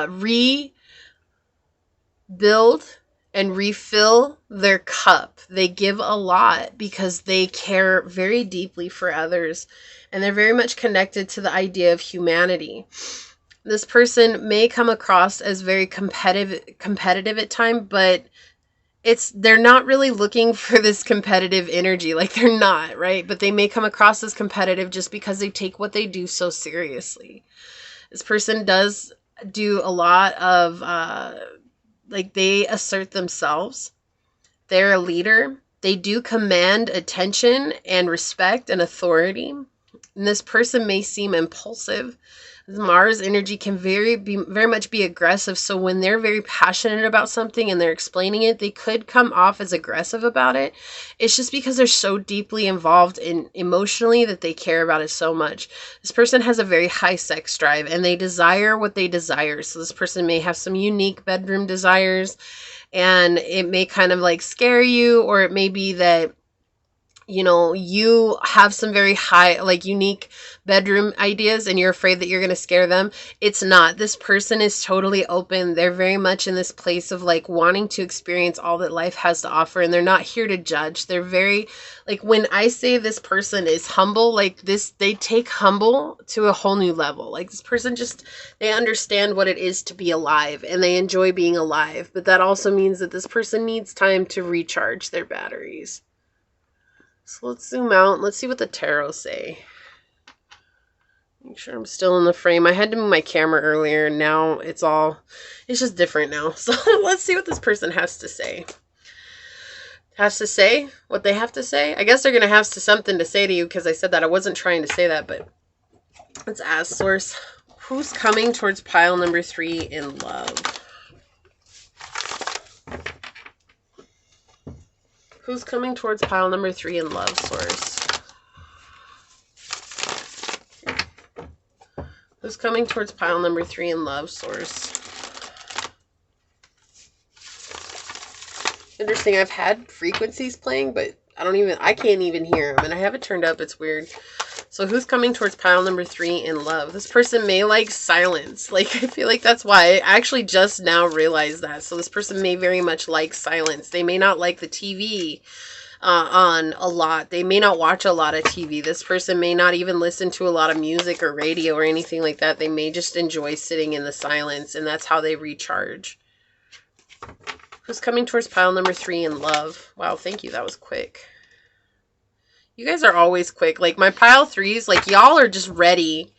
rebuild and refill their cup. They give a lot because they care very deeply for others, and they're very much connected to the idea of humanity. This person may come across as very competitive at times, but they're not really looking for this competitive energy. Like, they're not, right? But they may come across as competitive just because they take what they do so seriously. This person does do a lot of they assert themselves. They're a leader. They do command attention and respect and authority. And this person may seem impulsive, Mars energy can very much be aggressive. So when they're very passionate about something and they're explaining it, they could come off as aggressive about it. It's just because they're so deeply involved in emotionally that they care about it so much. This person has a very high sex drive and they desire what they desire. So this person may have some unique bedroom desires, and it may kind of like scare you, or it may be that you have some very high, like unique bedroom ideas and you're afraid that you're going to scare them. It's not. This person is totally open. They're very much in this place of like wanting to experience all that life has to offer, and they're not here to judge. They're very, like, when I say this person is humble, like this, they take humble to a whole new level. Like this person they understand what it is to be alive and they enjoy being alive. But that also means that this person needs time to recharge their batteries. So let's zoom out and let's see what the tarot say. Make sure I'm still in the frame. I had to move my camera earlier, and now it's just different now. So let's see what this person has to say. Has to say what they have to say. I guess they're going to have something to say to you, because I said that. I wasn't trying to say that, but let's ask Source. Who's coming towards pile number 3 in love? Who's coming towards pile number 3 in love, Source? Who's coming towards pile number 3 in love, Source? Interesting, I've had frequencies playing, but I can't even hear them, and I have it turned up. It's weird. So who's coming towards pile number 3 in love? This person may like silence. Like, I feel like that's why I actually just now realized that. So this person may very much like silence. They may not like the TV on a lot. They may not watch a lot of TV. This person may not even listen to a lot of music or radio or anything like that. They may just enjoy sitting in the silence, and that's how they recharge. Who's coming towards pile number 3 in love? Wow, thank you. That was quick. You guys are always quick. Like, my pile 3s, like, y'all are just ready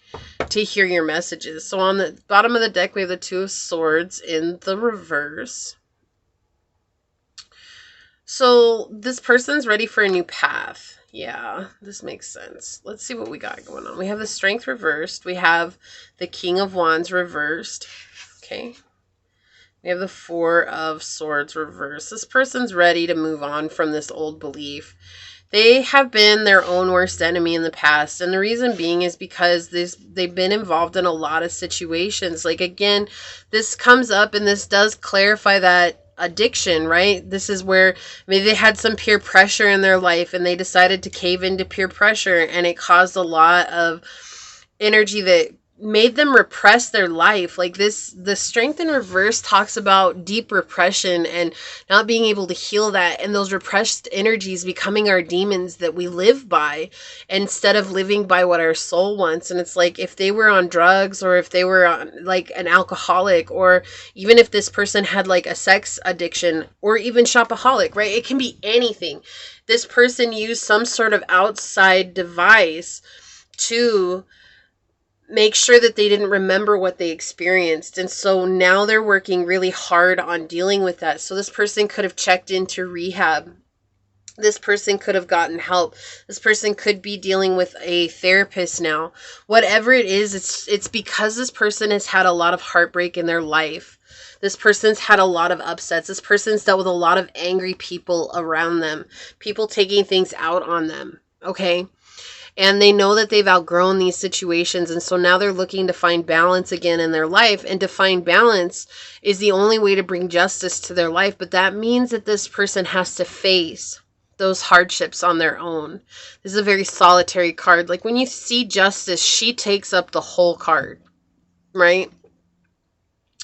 to hear your messages. So on the bottom of the deck, we have the 2 of Swords in the reverse. So this person's ready for a new path. Yeah, this makes sense. Let's see what we got going on. We have the Strength reversed. We have the King of Wands reversed. Okay. We have the 4 of Swords reversed. This person's ready to move on from this old belief. They have been their own worst enemy in the past. And the reason being is because they've been involved in a lot of situations. Like, again, this comes up and this does clarify that addiction, right? This is where maybe they had some peer pressure in their life and they decided to cave into peer pressure, and it caused a lot of energy that made them repress their life. Like this, the Strength in reverse talks about deep repression and not being able to heal that, and those repressed energies becoming our demons that we live by instead of living by what our soul wants. And it's like, if they were on drugs, or if they were on like an alcoholic, or even if this person had like a sex addiction, or even shopaholic, right? It can be anything. This person used some sort of outside device to make sure that they didn't remember what they experienced. And so now they're working really hard on dealing with that. So this person could have checked into rehab. This person could have gotten help. This person could be dealing with a therapist now. Whatever it is, it's because this person has had a lot of heartbreak in their life. This person's had a lot of upsets. This person's dealt with a lot of angry people around them. People taking things out on them. Okay? And they know that they've outgrown these situations. And so now they're looking to find balance again in their life. And to find balance is the only way to bring justice to their life. But that means that this person has to face those hardships on their own. This is a very solitary card. Like, when you see Justice, she takes up the whole card, right?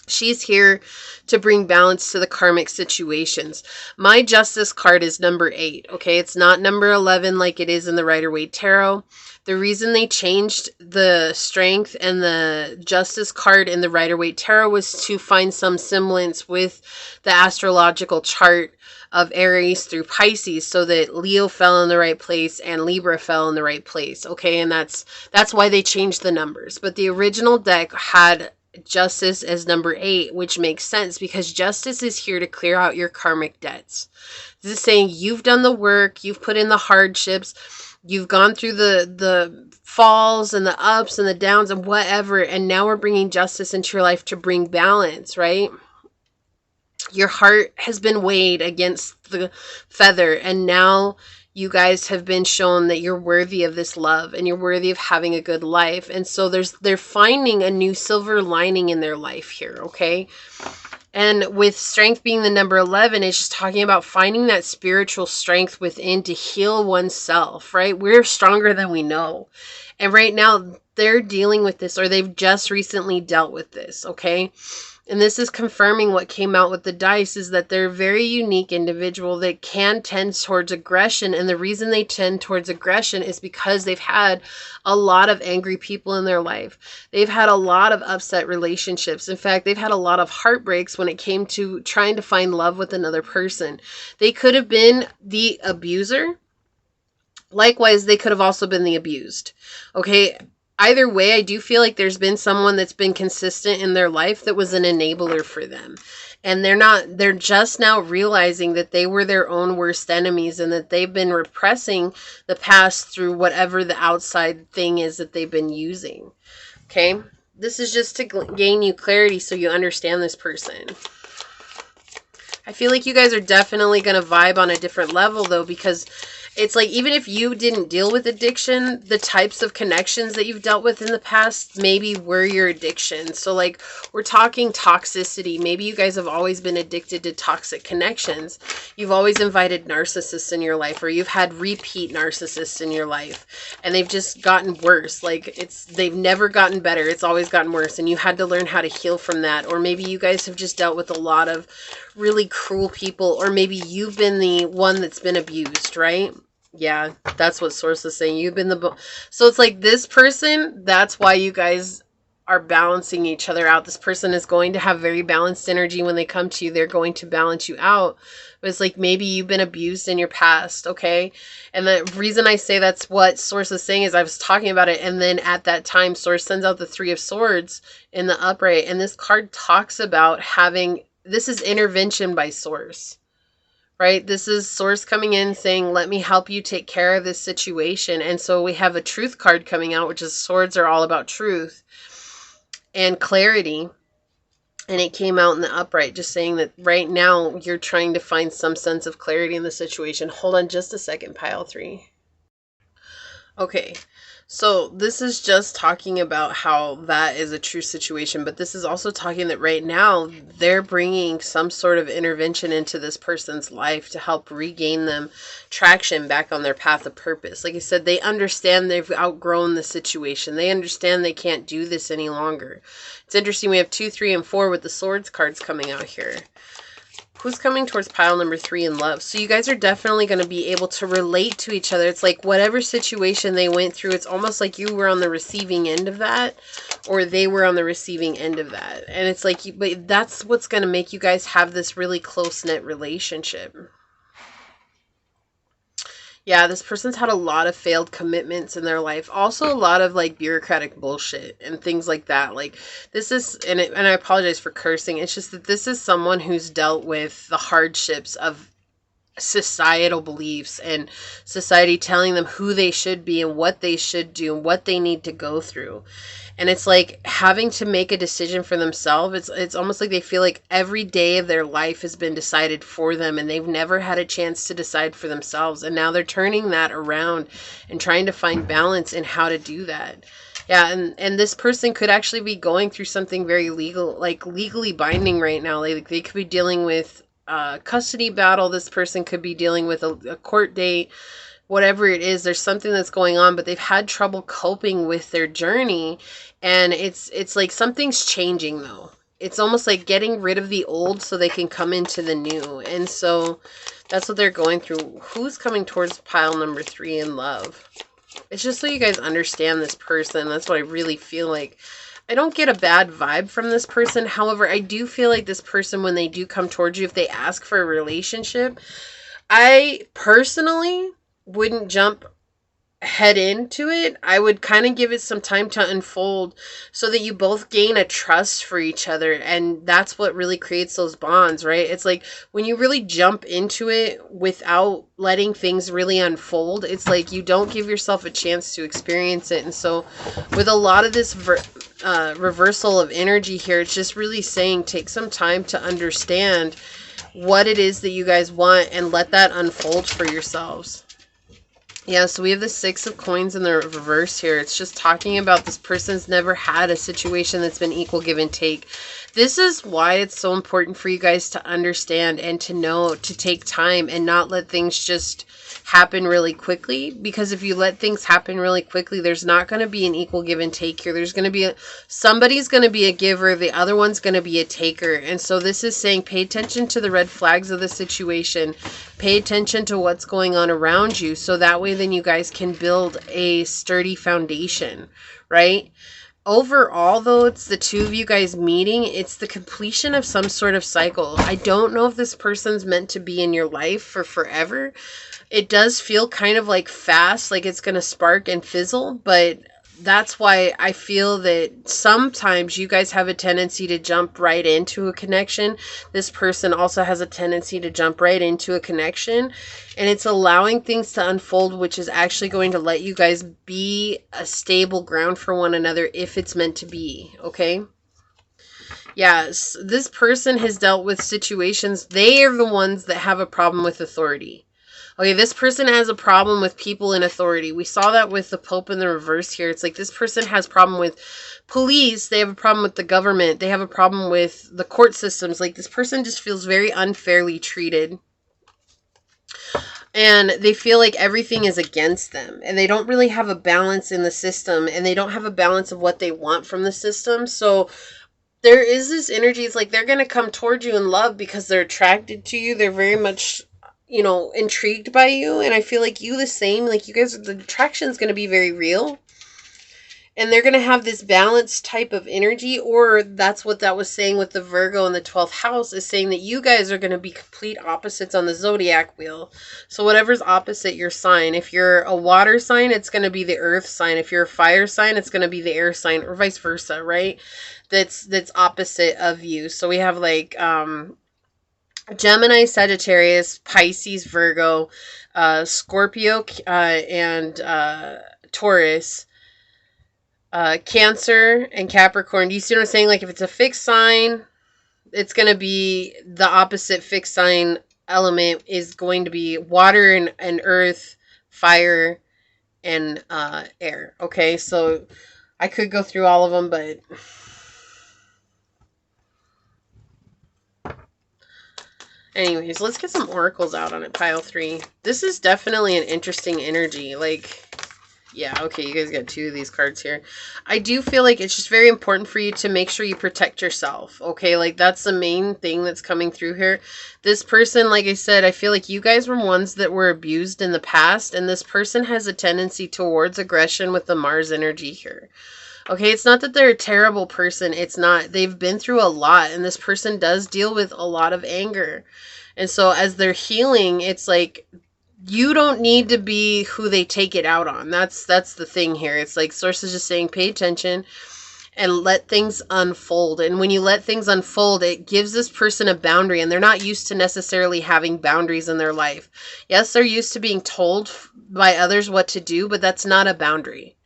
She's here to bring balance to the karmic situations. My Justice card is number 8, okay? It's not number 11 like it is in the Rider-Waite Tarot. The reason they changed the Strength and the Justice card in the Rider-Waite Tarot was to find some semblance with the astrological chart of Aries through Pisces, so that Leo fell in the right place and Libra fell in the right place, okay? And that's why they changed the numbers. But the original deck had Justice as number 8, which makes sense because Justice is here to clear out your karmic debts. This is saying you've done the work, you've put in the hardships, You've gone through the falls and the ups and the downs and whatever, and now we're bringing justice into your life to bring balance, right? Your heart has been weighed against the feather, and now you guys have been shown that you're worthy of this love and you're worthy of having a good life. And so they're finding a new silver lining in their life here, okay? And with strength being the number 11, it's just talking about finding that spiritual strength within to heal oneself, right? We're stronger than we know. And right now they're dealing with this, or they've just recently dealt with this, okay? And this is confirming what came out with the dice, is that they're a very unique individual that can tend towards aggression. And the reason they tend towards aggression is because they've had a lot of angry people in their life. They've had a lot of upset relationships. In fact, they've had a lot of heartbreaks when it came to trying to find love with another person. They could have been the abuser. Likewise, they could have also been the abused. Okay? Either way, I do feel like there's been someone that's been consistent in their life that was an enabler for them. And they're just now realizing that they were their own worst enemies and that they've been repressing the past through whatever the outside thing is that they've been using. Okay? This is just to gain you clarity so you understand this person. I feel like you guys are definitely going to vibe on a different level, though, because it's like, even if you didn't deal with addiction, the types of connections that you've dealt with in the past maybe were your addiction. So like, we're talking toxicity. Maybe you guys have always been addicted to toxic connections. You've always invited narcissists in your life, or you've had repeat narcissists in your life, and they've just gotten worse. Like, they've never gotten better. It's always gotten worse, and you had to learn how to heal from that. Or maybe you guys have just dealt with a lot of really cruel people, or maybe you've been the one that's been abused, right? Yeah, that's what Source is saying. You've been so it's like, this person, that's why you guys are balancing each other out. This person is going to have very balanced energy when they come to you. They're going to balance you out. But it's like, maybe you've been abused in your past, okay? And the reason I say that's what Source is saying is I was talking about it, and then at that time, Source sends out the Three of Swords in the upright, and this card talks about having, this is intervention by Source. Right? This is Source coming in saying, let me help you take care of this situation. And so we have a truth card coming out, which is swords are all about truth and clarity. And it came out in the upright, just saying that right now you're trying to find some sense of clarity in the situation. Hold on just a second, pile 3. Okay. So this is just talking about how that is a true situation, but this is also talking that right now they're bringing some sort of intervention into this person's life to help regain them traction back on their path of purpose. Like I said, they understand they've outgrown the situation. They understand they can't do this any longer. It's interesting. We have 2, 3, and 4 with the swords cards coming out here. Who's coming towards pile number 3 in love? So you guys are definitely going to be able to relate to each other. It's like, whatever situation they went through, it's almost like you were on the receiving end of that, or they were on the receiving end of that. And it's like, but that's what's going to make you guys have this really close-knit relationship. Yeah, this person's had a lot of failed commitments in their life. Also a lot of like bureaucratic bullshit and things like that. Like, this is, and I apologize for cursing. It's just that this is someone who's dealt with the hardships of societal beliefs and society telling them who they should be and what they should do and what they need to go through. And it's like having to make a decision for themselves. It's almost like they feel like every day of their life has been decided for them, and they've never had a chance to decide for themselves. And now they're turning that around and trying to find balance in how to do that. Yeah, and this person could actually be going through something very legal, like legally binding right now. Like, they could be dealing with a custody battle. This person could be dealing with a court date. Whatever it is, there's something that's going on, but they've had trouble coping with their journey. And it's like something's changing, though. It's almost like getting rid of the old so they can come into the new. And so that's what they're going through. Who's coming towards pile number 3 in love? It's just so you guys understand this person. That's what I really feel like. I don't get a bad vibe from this person. However, I do feel like this person, when they do come towards you, if they ask for a relationship, I personally wouldn't jump head into it. I would kind of give it some time to unfold so that you both gain a trust for each other. And that's what really creates those bonds, right? It's like when you really jump into it without letting things really unfold, it's like you don't give yourself a chance to experience it. And so with a lot of this reversal of energy here, it's just really saying take some time to understand what it is that you guys want and let that unfold for yourselves. Yeah, so we have the 6 of coins in the reverse here. It's just talking about this person's never had a situation that's been equal give and take. This is why it's so important for you guys to understand and to know to take time and not let things just happen really quickly. Because if you let things happen really quickly, there's not going to be an equal give and take here. There's going to be somebody's going to be a giver, the other one's going to be a taker. And so this is saying pay attention to the red flags of the situation. Pay attention to what's going on around you, so that way then you guys can build a sturdy foundation, right? Overall, though, it's the 2 of you guys meeting. It's the completion of some sort of cycle. I don't know if this person's meant to be in your life for forever. It does feel kind of like fast, like it's going to spark and fizzle, but that's why I feel that sometimes you guys have a tendency to jump right into a connection. This person also has a tendency to jump right into a connection, and it's allowing things to unfold, which is actually going to let you guys be a stable ground for one another if it's meant to be, okay? Yes, this person has dealt with situations. They are the ones that have a problem with authority. Okay, this person has a problem with people in authority. We saw that with the Pope in the reverse here. It's like this person has a problem with police. They have a problem with the government. They have a problem with the court systems. Like this person just feels very unfairly treated. And they feel like everything is against them. And they don't really have a balance in the system. And they don't have a balance of what they want from the system. So there is this energy. It's like they're going to come toward you in love because they're attracted to you. They're very much, you know, intrigued by you. And I feel like you the same. Like you guys, the attraction is going to be very real. And they're going to have this balanced type of energy. Or that's what that was saying with the Virgo in the 12th house, is saying that you guys are going to be complete opposites on the zodiac wheel. So whatever's opposite your sign. If you're a water sign, it's going to be the earth sign. If you're a fire sign, it's going to be the air sign, or vice versa, right? That's opposite of you. So we have like Gemini, Sagittarius, Pisces, Virgo, Scorpio, and Taurus, Cancer, and Capricorn. Do you see what I'm saying? Like if it's a fixed sign, it's going to be the opposite fixed sign element is going to be water and earth, fire, and air. Okay, so I could go through all of them, but anyways, let's get some oracles out on it, pile 3. This is definitely an interesting energy. Like, yeah, okay, you guys got 2 of these cards here. I do feel like it's just very important for you to make sure you protect yourself, okay? Like, that's the main thing that's coming through here. This person, like I said, I feel like you guys were ones that were abused in the past, and this person has a tendency towards aggression with the Mars energy here. Okay, it's not that they're a terrible person. It's not. They've been through a lot, and this person does deal with a lot of anger. And so as they're healing, it's like you don't need to be who they take it out on. That's the thing here. It's like Source is just saying pay attention and let things unfold. And when you let things unfold, it gives this person a boundary, and they're not used to necessarily having boundaries in their life. Yes, they're used to being told by others what to do, but that's not a boundary.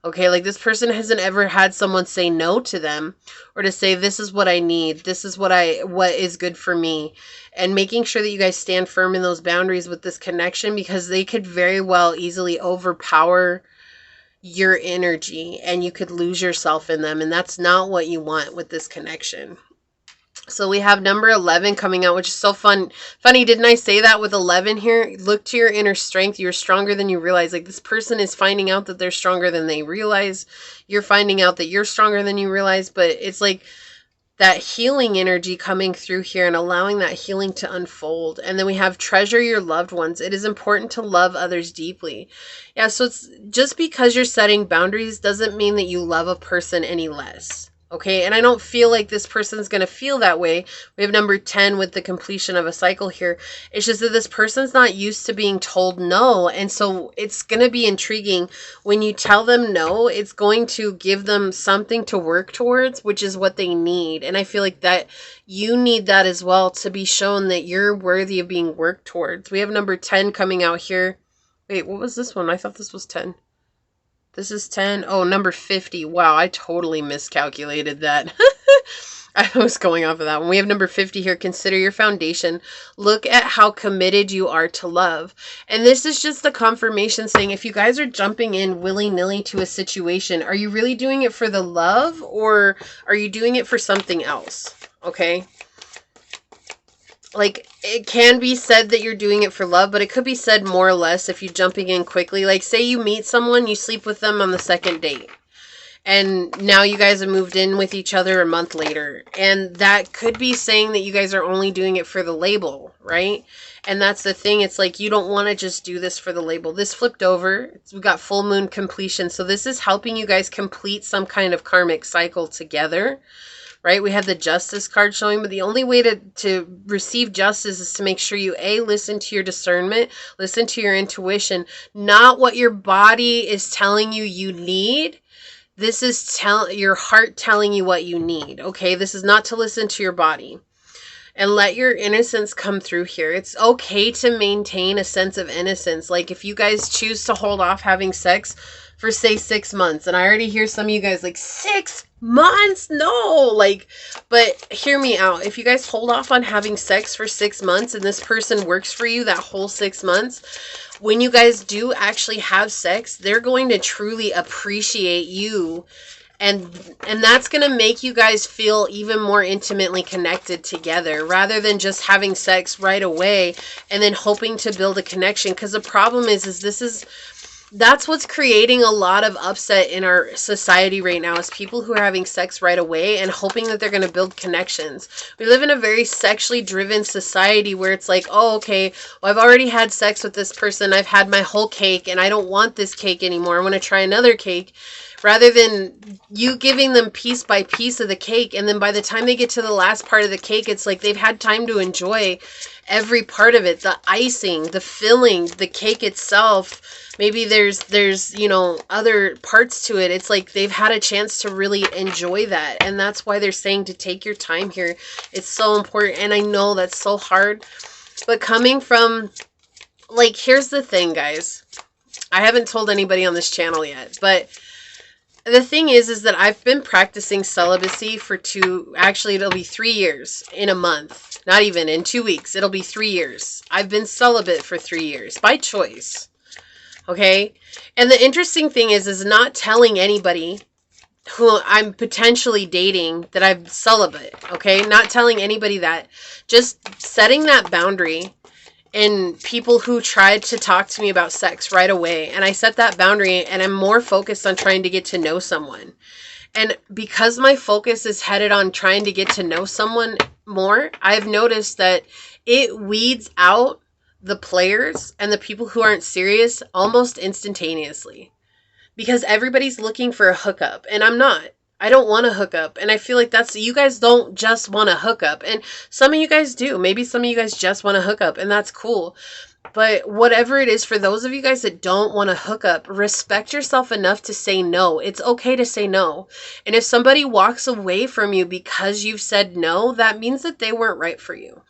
Okay, like this person hasn't ever had someone say no to them, or to say, this is what I need. This is what is good for me. And making sure that you guys stand firm in those boundaries with this connection, because they could very well easily overpower your energy and you could lose yourself in them. And that's not what you want with this connection. So we have number 11 coming out, which is so fun. Funny, didn't I say that with 11 here? Look to your inner strength. You're stronger than you realize. Like this person is finding out that they're stronger than they realize. You're finding out that you're stronger than you realize. But it's like that healing energy coming through here and allowing that healing to unfold. And then we have treasure your loved ones. It is important to love others deeply. Yeah, so it's just because you're setting boundaries doesn't mean that you love a person any less. Okay, and I don't feel like this person's going to feel that way. We have number 10 with the completion of a cycle here. It's just that this person's not used to being told no. And so it's going to be intriguing. When you tell them no, it's going to give them something to work towards, which is what they need. And I feel like that you need that as well, to be shown that you're worthy of being worked towards. We have number 10 coming out here. Wait, what was this one? I thought this was 10. This is 10. Oh, number 50. Wow, I totally miscalculated that. I was going off of that one. We have number 50 here. Consider your foundation. Look at how committed you are to love. And this is just the confirmation saying, if you guys are jumping in willy-nilly to a situation, are you really doing it for the love, or are you doing it for something else? Okay. Like, it can be said that you're doing it for love, but it could be said more or less if you're jumping in quickly. Like, say you meet someone, you sleep with them on the second date, and now you guys have moved in with each other a month later. And that could be saying that you guys are only doing it for the label, right? And that's the thing. It's like, you don't want to just do this for the label. This flipped over. We've got full moon completion. So this is helping you guys complete some kind of karmic cycle together. Right? We have the justice card showing, but the only way to receive justice is to make sure you, A, listen to your discernment, listen to your intuition, not what your body is telling you you need. This is your heart telling you what you need, okay? This is not to listen to your body. And let your innocence come through here. It's okay to maintain a sense of innocence. Like, if you guys choose to hold off having sex for, say, 6 months, and I already hear some of you guys like, 6 months? No, like, but hear me out. If you guys hold off on having sex for 6 months and this person works for you that whole 6 months, when you guys do actually have sex, they're going to truly appreciate you. And that's going to make you guys feel even more intimately connected together, rather than just having sex right away and then hoping to build a connection. Because the problem is that's what's creating a lot of upset in our society right now, is people who are having sex right away and hoping that they're going to build connections. We live in a very sexually driven society where it's like, oh, okay, well, I've already had sex with this person. I've had my whole cake and I don't want this cake anymore. I want to try another cake. Rather than you giving them piece by piece of the cake, and then by the time they get to the last part of the cake, it's like they've had time to enjoy every part of it. The icing, the filling, the cake itself. Maybe there's you know, other parts to it. It's like they've had a chance to really enjoy that. And that's why they're saying to take your time here. It's so important. And I know that's so hard. But coming from, like, here's the thing, guys. I haven't told anybody on this channel yet, but the thing is that I've been practicing celibacy for actually it'll be 3 years in a month. Not even in 2 weeks. It'll be 3 years. I've been celibate for 3 years by choice. Okay? And the interesting thing is not telling anybody who I'm potentially dating that I'm celibate. Okay? Not telling anybody that. Just setting that boundary. And people who tried to talk to me about sex right away. And I set that boundary, and I'm more focused on trying to get to know someone. And because my focus is headed on trying to get to know someone more, I've noticed that it weeds out the players and the people who aren't serious almost instantaneously. Because everybody's looking for a hookup, and I'm not. I don't want to hook up. And I feel like you guys don't just want to hook up. And some of you guys do. Maybe some of you guys just want to hook up, and that's cool. But whatever it is, for those of you guys that don't want to hook up, respect yourself enough to say no. It's okay to say no. And if somebody walks away from you because you've said no, that means that they weren't right for you.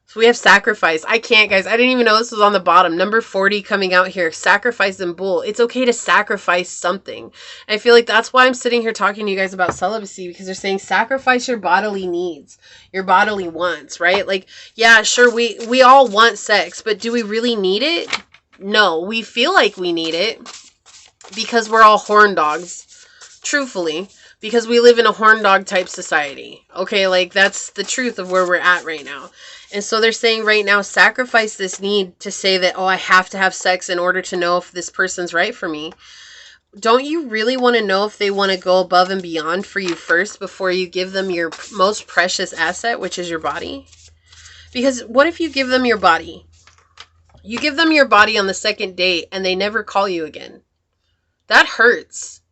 So we have sacrifice. I can't, guys. I didn't even know this was on the bottom. Number 40 coming out here. Sacrifice and bull. It's okay to sacrifice something. I feel like that's why I'm sitting here talking to you guys about celibacy, because they're saying sacrifice your bodily needs, your bodily wants, right? Like, yeah, sure, we all want sex, but do we really need it? No, we feel like we need it because we're all horn dogs, truthfully. Because we live in a horn dog type society. Okay, like, that's the truth of where we're at right now. And so they're saying right now, sacrifice this need to say that, oh, I have to have sex in order to know if this person's right for me. Don't you really want to know if they want to go above and beyond for you first before you give them your most precious asset, which is your body? Because what if you give them your body? You give them your body on the second date and they never call you again. That hurts.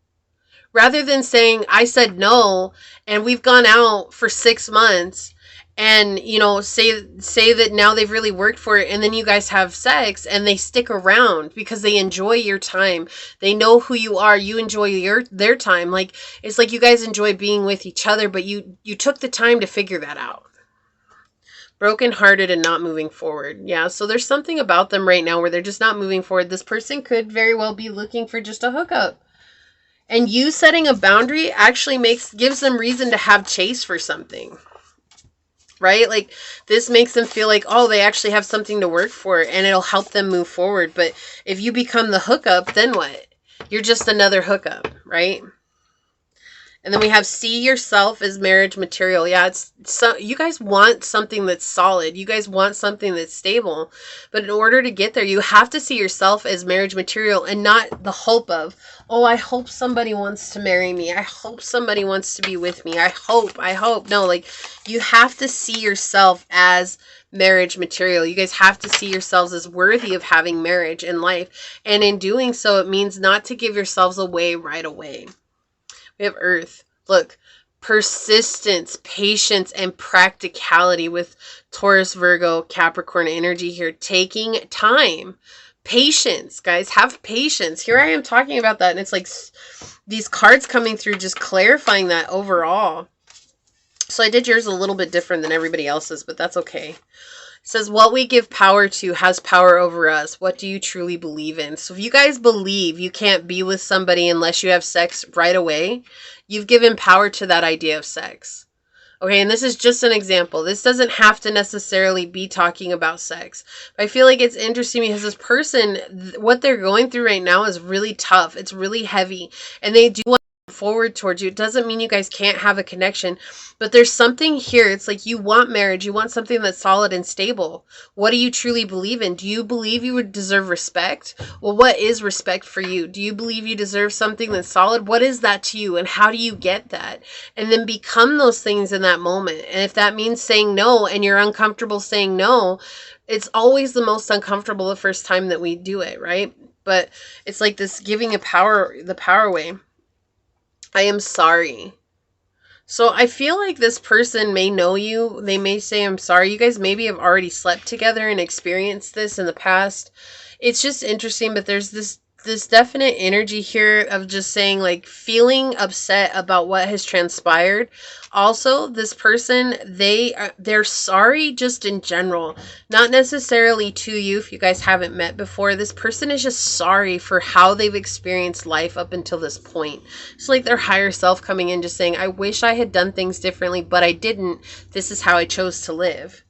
Rather than saying, I said no, and we've gone out for 6 months, and, you know, say that now they've really worked for it, and then you guys have sex, and they stick around because they enjoy your time. They know who you are. You enjoy their time. Like, it's like you guys enjoy being with each other, but you took the time to figure that out. Brokenhearted and not moving forward. Yeah, so there's something about them right now where they're just not moving forward. This person could very well be looking for just a hookup. And you setting a boundary actually gives them reason to have chase for something. Right? Like, this makes them feel like, oh, they actually have something to work for, and it'll help them move forward. But if you become the hookup, then what? You're just another hookup, right? And then we have see yourself as marriage material. Yeah, you guys want something that's solid. You guys want something that's stable. But in order to get there, you have to see yourself as marriage material and not the hope of, oh, I hope somebody wants to marry me. I hope somebody wants to be with me. I hope. No, like, you have to see yourself as marriage material. You guys have to see yourselves as worthy of having marriage in life. And in doing so, it means not to give yourselves away right away. We have Earth. Look, persistence, patience, and practicality with Taurus, Virgo, Capricorn energy here. Taking time. Patience, guys. Have patience. Here I am talking about that, and it's like these cards coming through just clarifying that overall. So I did yours a little bit different than everybody else's, but that's okay. It says, what we give power to has power over us. What do you truly believe in? So if you guys believe you can't be with somebody unless you have sex right away, you've given power to that idea of sex. Okay, and this is just an example. This doesn't have to necessarily be talking about sex. But I feel like it's interesting because this person, what they're going through right now is really tough. It's really heavy. And they do want to move forward towards you. It doesn't mean you guys can't have a connection. But there's something here. It's like you want marriage. You want something that's solid and stable. What do you truly believe in? Do you believe you would deserve respect? Well, what is respect for you? Do you believe you deserve something that's solid? What is that to you? And how do you get that? And then become those things in that moment. And if that means saying no and you're uncomfortable saying no, it's always the most uncomfortable the first time that we do it, right? But it's like this giving the power away. I am sorry. So I feel like this person may know you. They may say, I'm sorry. You guys maybe have already slept together and experienced this in the past. It's just interesting, but there's this definite energy here of just saying, like, feeling upset about what has transpired. Also, this person, they're sorry just in general, not necessarily to you if you guys haven't met before. This person is just sorry for how they've experienced life up until this point. It's like their higher self coming in just saying, I wish I had done things differently, but I didn't. This is how I chose to live.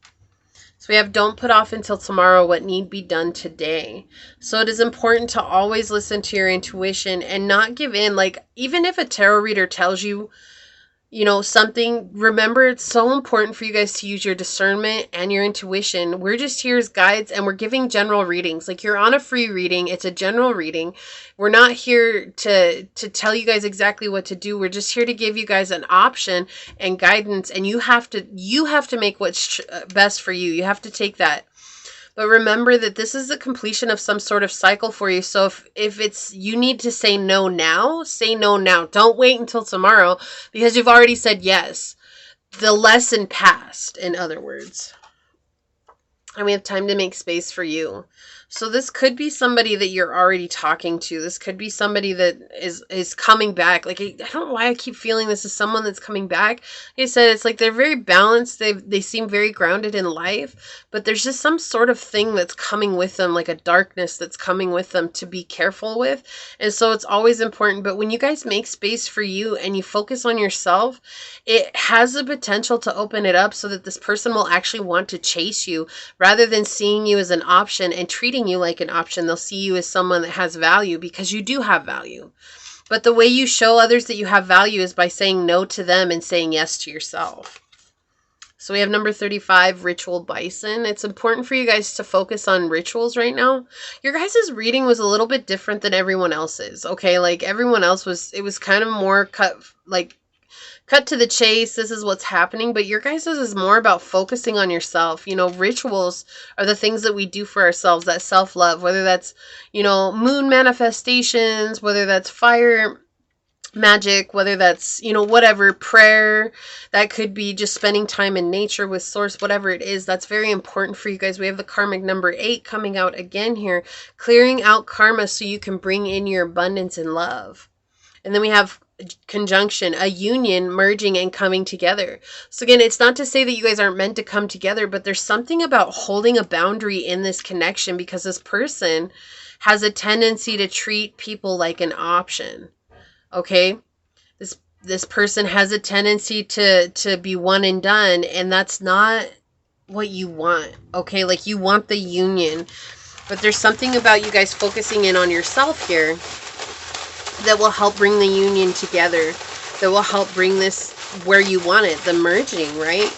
So we have don't put off until tomorrow what need be done today. So it is important to always listen to your intuition and not give in. Like, even if a tarot reader tells you, you know, something, remember it's so important for you guys to use your discernment and your intuition. We're just here as guides, and we're giving general readings. Like, you're on a free reading. It's a general reading. We're not here to tell you guys exactly what to do. We're just here to give you guys an option and guidance, and you have to make what's best for you. You have to take that. But remember that this is the completion of some sort of cycle for you. So if it's, you need to say no now, say no now. Don't wait until tomorrow because you've already said yes. The lesson passed, in other words. And we have time to make space for you. So this could be somebody that you're already talking to. This could be somebody that is coming back. Like, I don't know why I keep feeling this is someone that's coming back. Like I said, it's like they're very balanced. They seem very grounded in life. But there's just some sort of thing that's coming with them, like a darkness that's coming with them to be careful with. And so it's always important. But when you guys make space for you and you focus on yourself, it has the potential to open it up so that this person will actually want to chase you rather than seeing you as an option and treating you like an option. They'll see you as someone that has value because you do have value. But the way you show others that you have value is by saying no to them and saying yes to yourself. So we have number 35, Ritual Bison. It's important for you guys to focus on rituals right now. Your guys' reading was a little bit different than everyone else's. Okay, like everyone else it was kind of more cut to the chase. This is what's happening. But your guys' is more about focusing on yourself. You know, rituals are the things that we do for ourselves, that self-love, whether that's, you know, moon manifestations, whether that's fire magic, whether that's, you know, whatever, prayer, that could be just spending time in nature with source, whatever it is, that's very important for you guys. We have the karmic number 8 coming out again here, clearing out karma so you can bring in your abundance and love. And then we have conjunction, a union, merging and coming together. So again, it's not to say that you guys aren't meant to come together, but there's something about holding a boundary in this connection, because this person has a tendency to treat people like an option. Okay, this person has a tendency to be one and done, and that's not what you want. Okay, like you want the union, but there's something about you guys focusing in on yourself here that will help bring the union together, that will help bring this where you want it, the merging, right?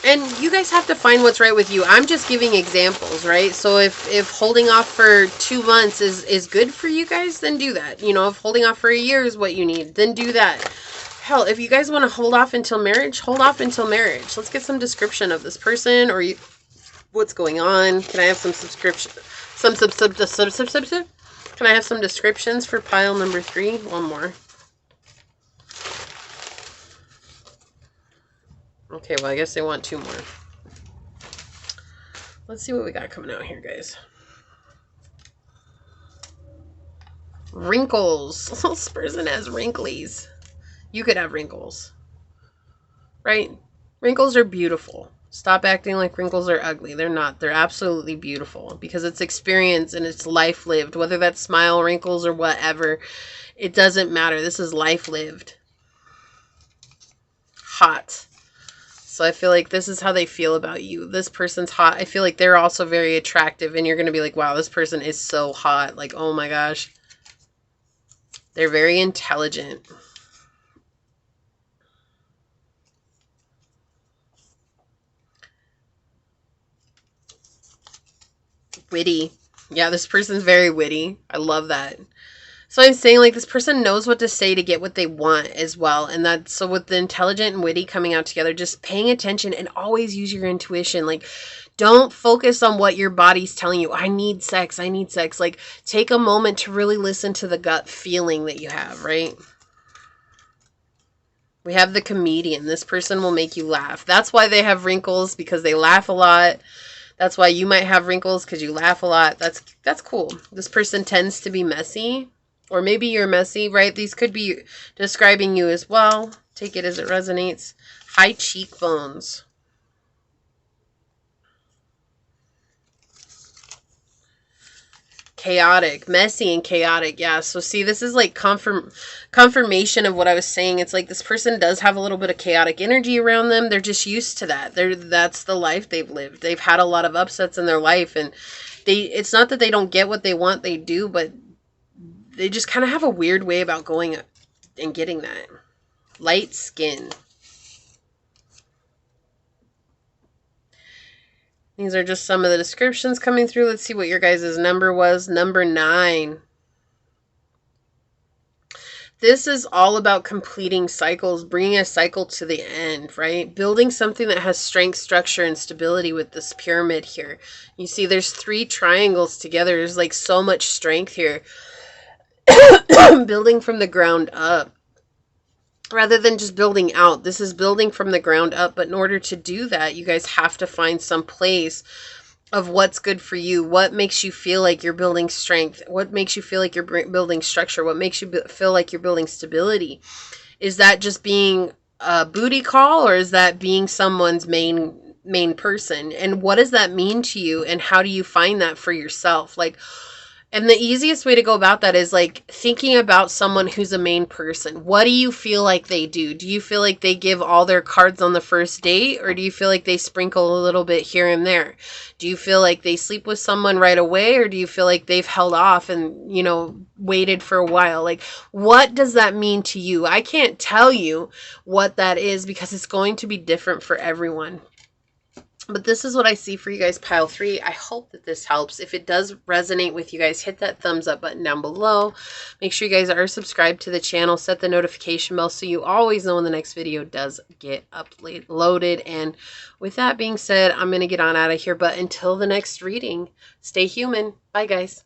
And you guys have to find what's right with you. I'm just giving examples, right? So if holding off for 2 months is good for you guys, then do that. You know, if holding off for a year is what you need, then do that. Hell, if you guys want to hold off until marriage, hold off until marriage. Let's get some description of this person, or what's going on. Can I have some subscription? Can I have some descriptions for pile number 3? One more. Okay, well, I guess they want 2 more. Let's see what we got coming out here, guys. Wrinkles. This person has wrinklies. You could have wrinkles. Right? Wrinkles are beautiful. Stop acting like wrinkles are ugly. They're not. They're absolutely beautiful, because it's experience and it's life lived. Whether that's smile wrinkles or whatever, it doesn't matter. This is life lived. Hot. So I feel like this is how they feel about you. This person's hot. I feel like they're also very attractive, and you're going to be like, wow, this person is so hot. Like, oh my gosh. They're very intelligent. Witty. Yeah, this person's very witty. I love that. So I'm saying, like, this person knows what to say to get what they want as well. And that's, so with the intelligent and witty coming out together, just paying attention and always use your intuition. Like, don't focus on what your body's telling you. I need sex. I need sex. Like, take a moment to really listen to the gut feeling that you have, right? We have the comedian. This person will make you laugh. That's why they have wrinkles, because they laugh a lot. That's why you might have wrinkles, because you laugh a lot. That's cool. This person tends to be messy. Or maybe you're messy, right? These could be describing you as well. Take it as it resonates. High cheekbones. Chaotic. Messy and chaotic. Yeah. So see, this is like confirmation of what I was saying. It's like this person does have a little bit of chaotic energy around them. They're just used to that. That's the life they've lived. They've had a lot of upsets in their life. And it's not that they don't get what they want. They do, but they just kind of have a weird way about going and getting that. Light skin. These are just some of the descriptions coming through. Let's see what your guys' number was. Number 9. This is all about completing cycles, bringing a cycle to the end, right? Building something that has strength, structure, and stability with this pyramid here. You see there's 3 triangles together. There's like so much strength here. Building from the ground up rather than just building out. This is building from the ground up, but in order to do that, you guys have to find some place of what's good for you. What makes you feel like you're building strength? What makes you feel like you're building structure? What makes you feel like you're building stability? Is that just being a booty call, or is that being someone's main person? And what does that mean to you, and how do you find that for yourself? Like, and the easiest way to go about that is like thinking about someone who's a main person. What do you feel like they do? Do you feel like they give all their cards on the first date, or do you feel like they sprinkle a little bit here and there? Do you feel like they sleep with someone right away, or do you feel like they've held off and, you know, waited for a while? Like, what does that mean to you? I can't tell you what that is, because it's going to be different for everyone. But this is what I see for you guys, pile 3. I hope that this helps. If it does resonate with you guys, hit that thumbs up button down below. Make sure you guys are subscribed to the channel. Set the notification bell so you always know when the next video does get uploaded. And with that being said, I'm going to get on out of here. But until the next reading, stay human. Bye, guys.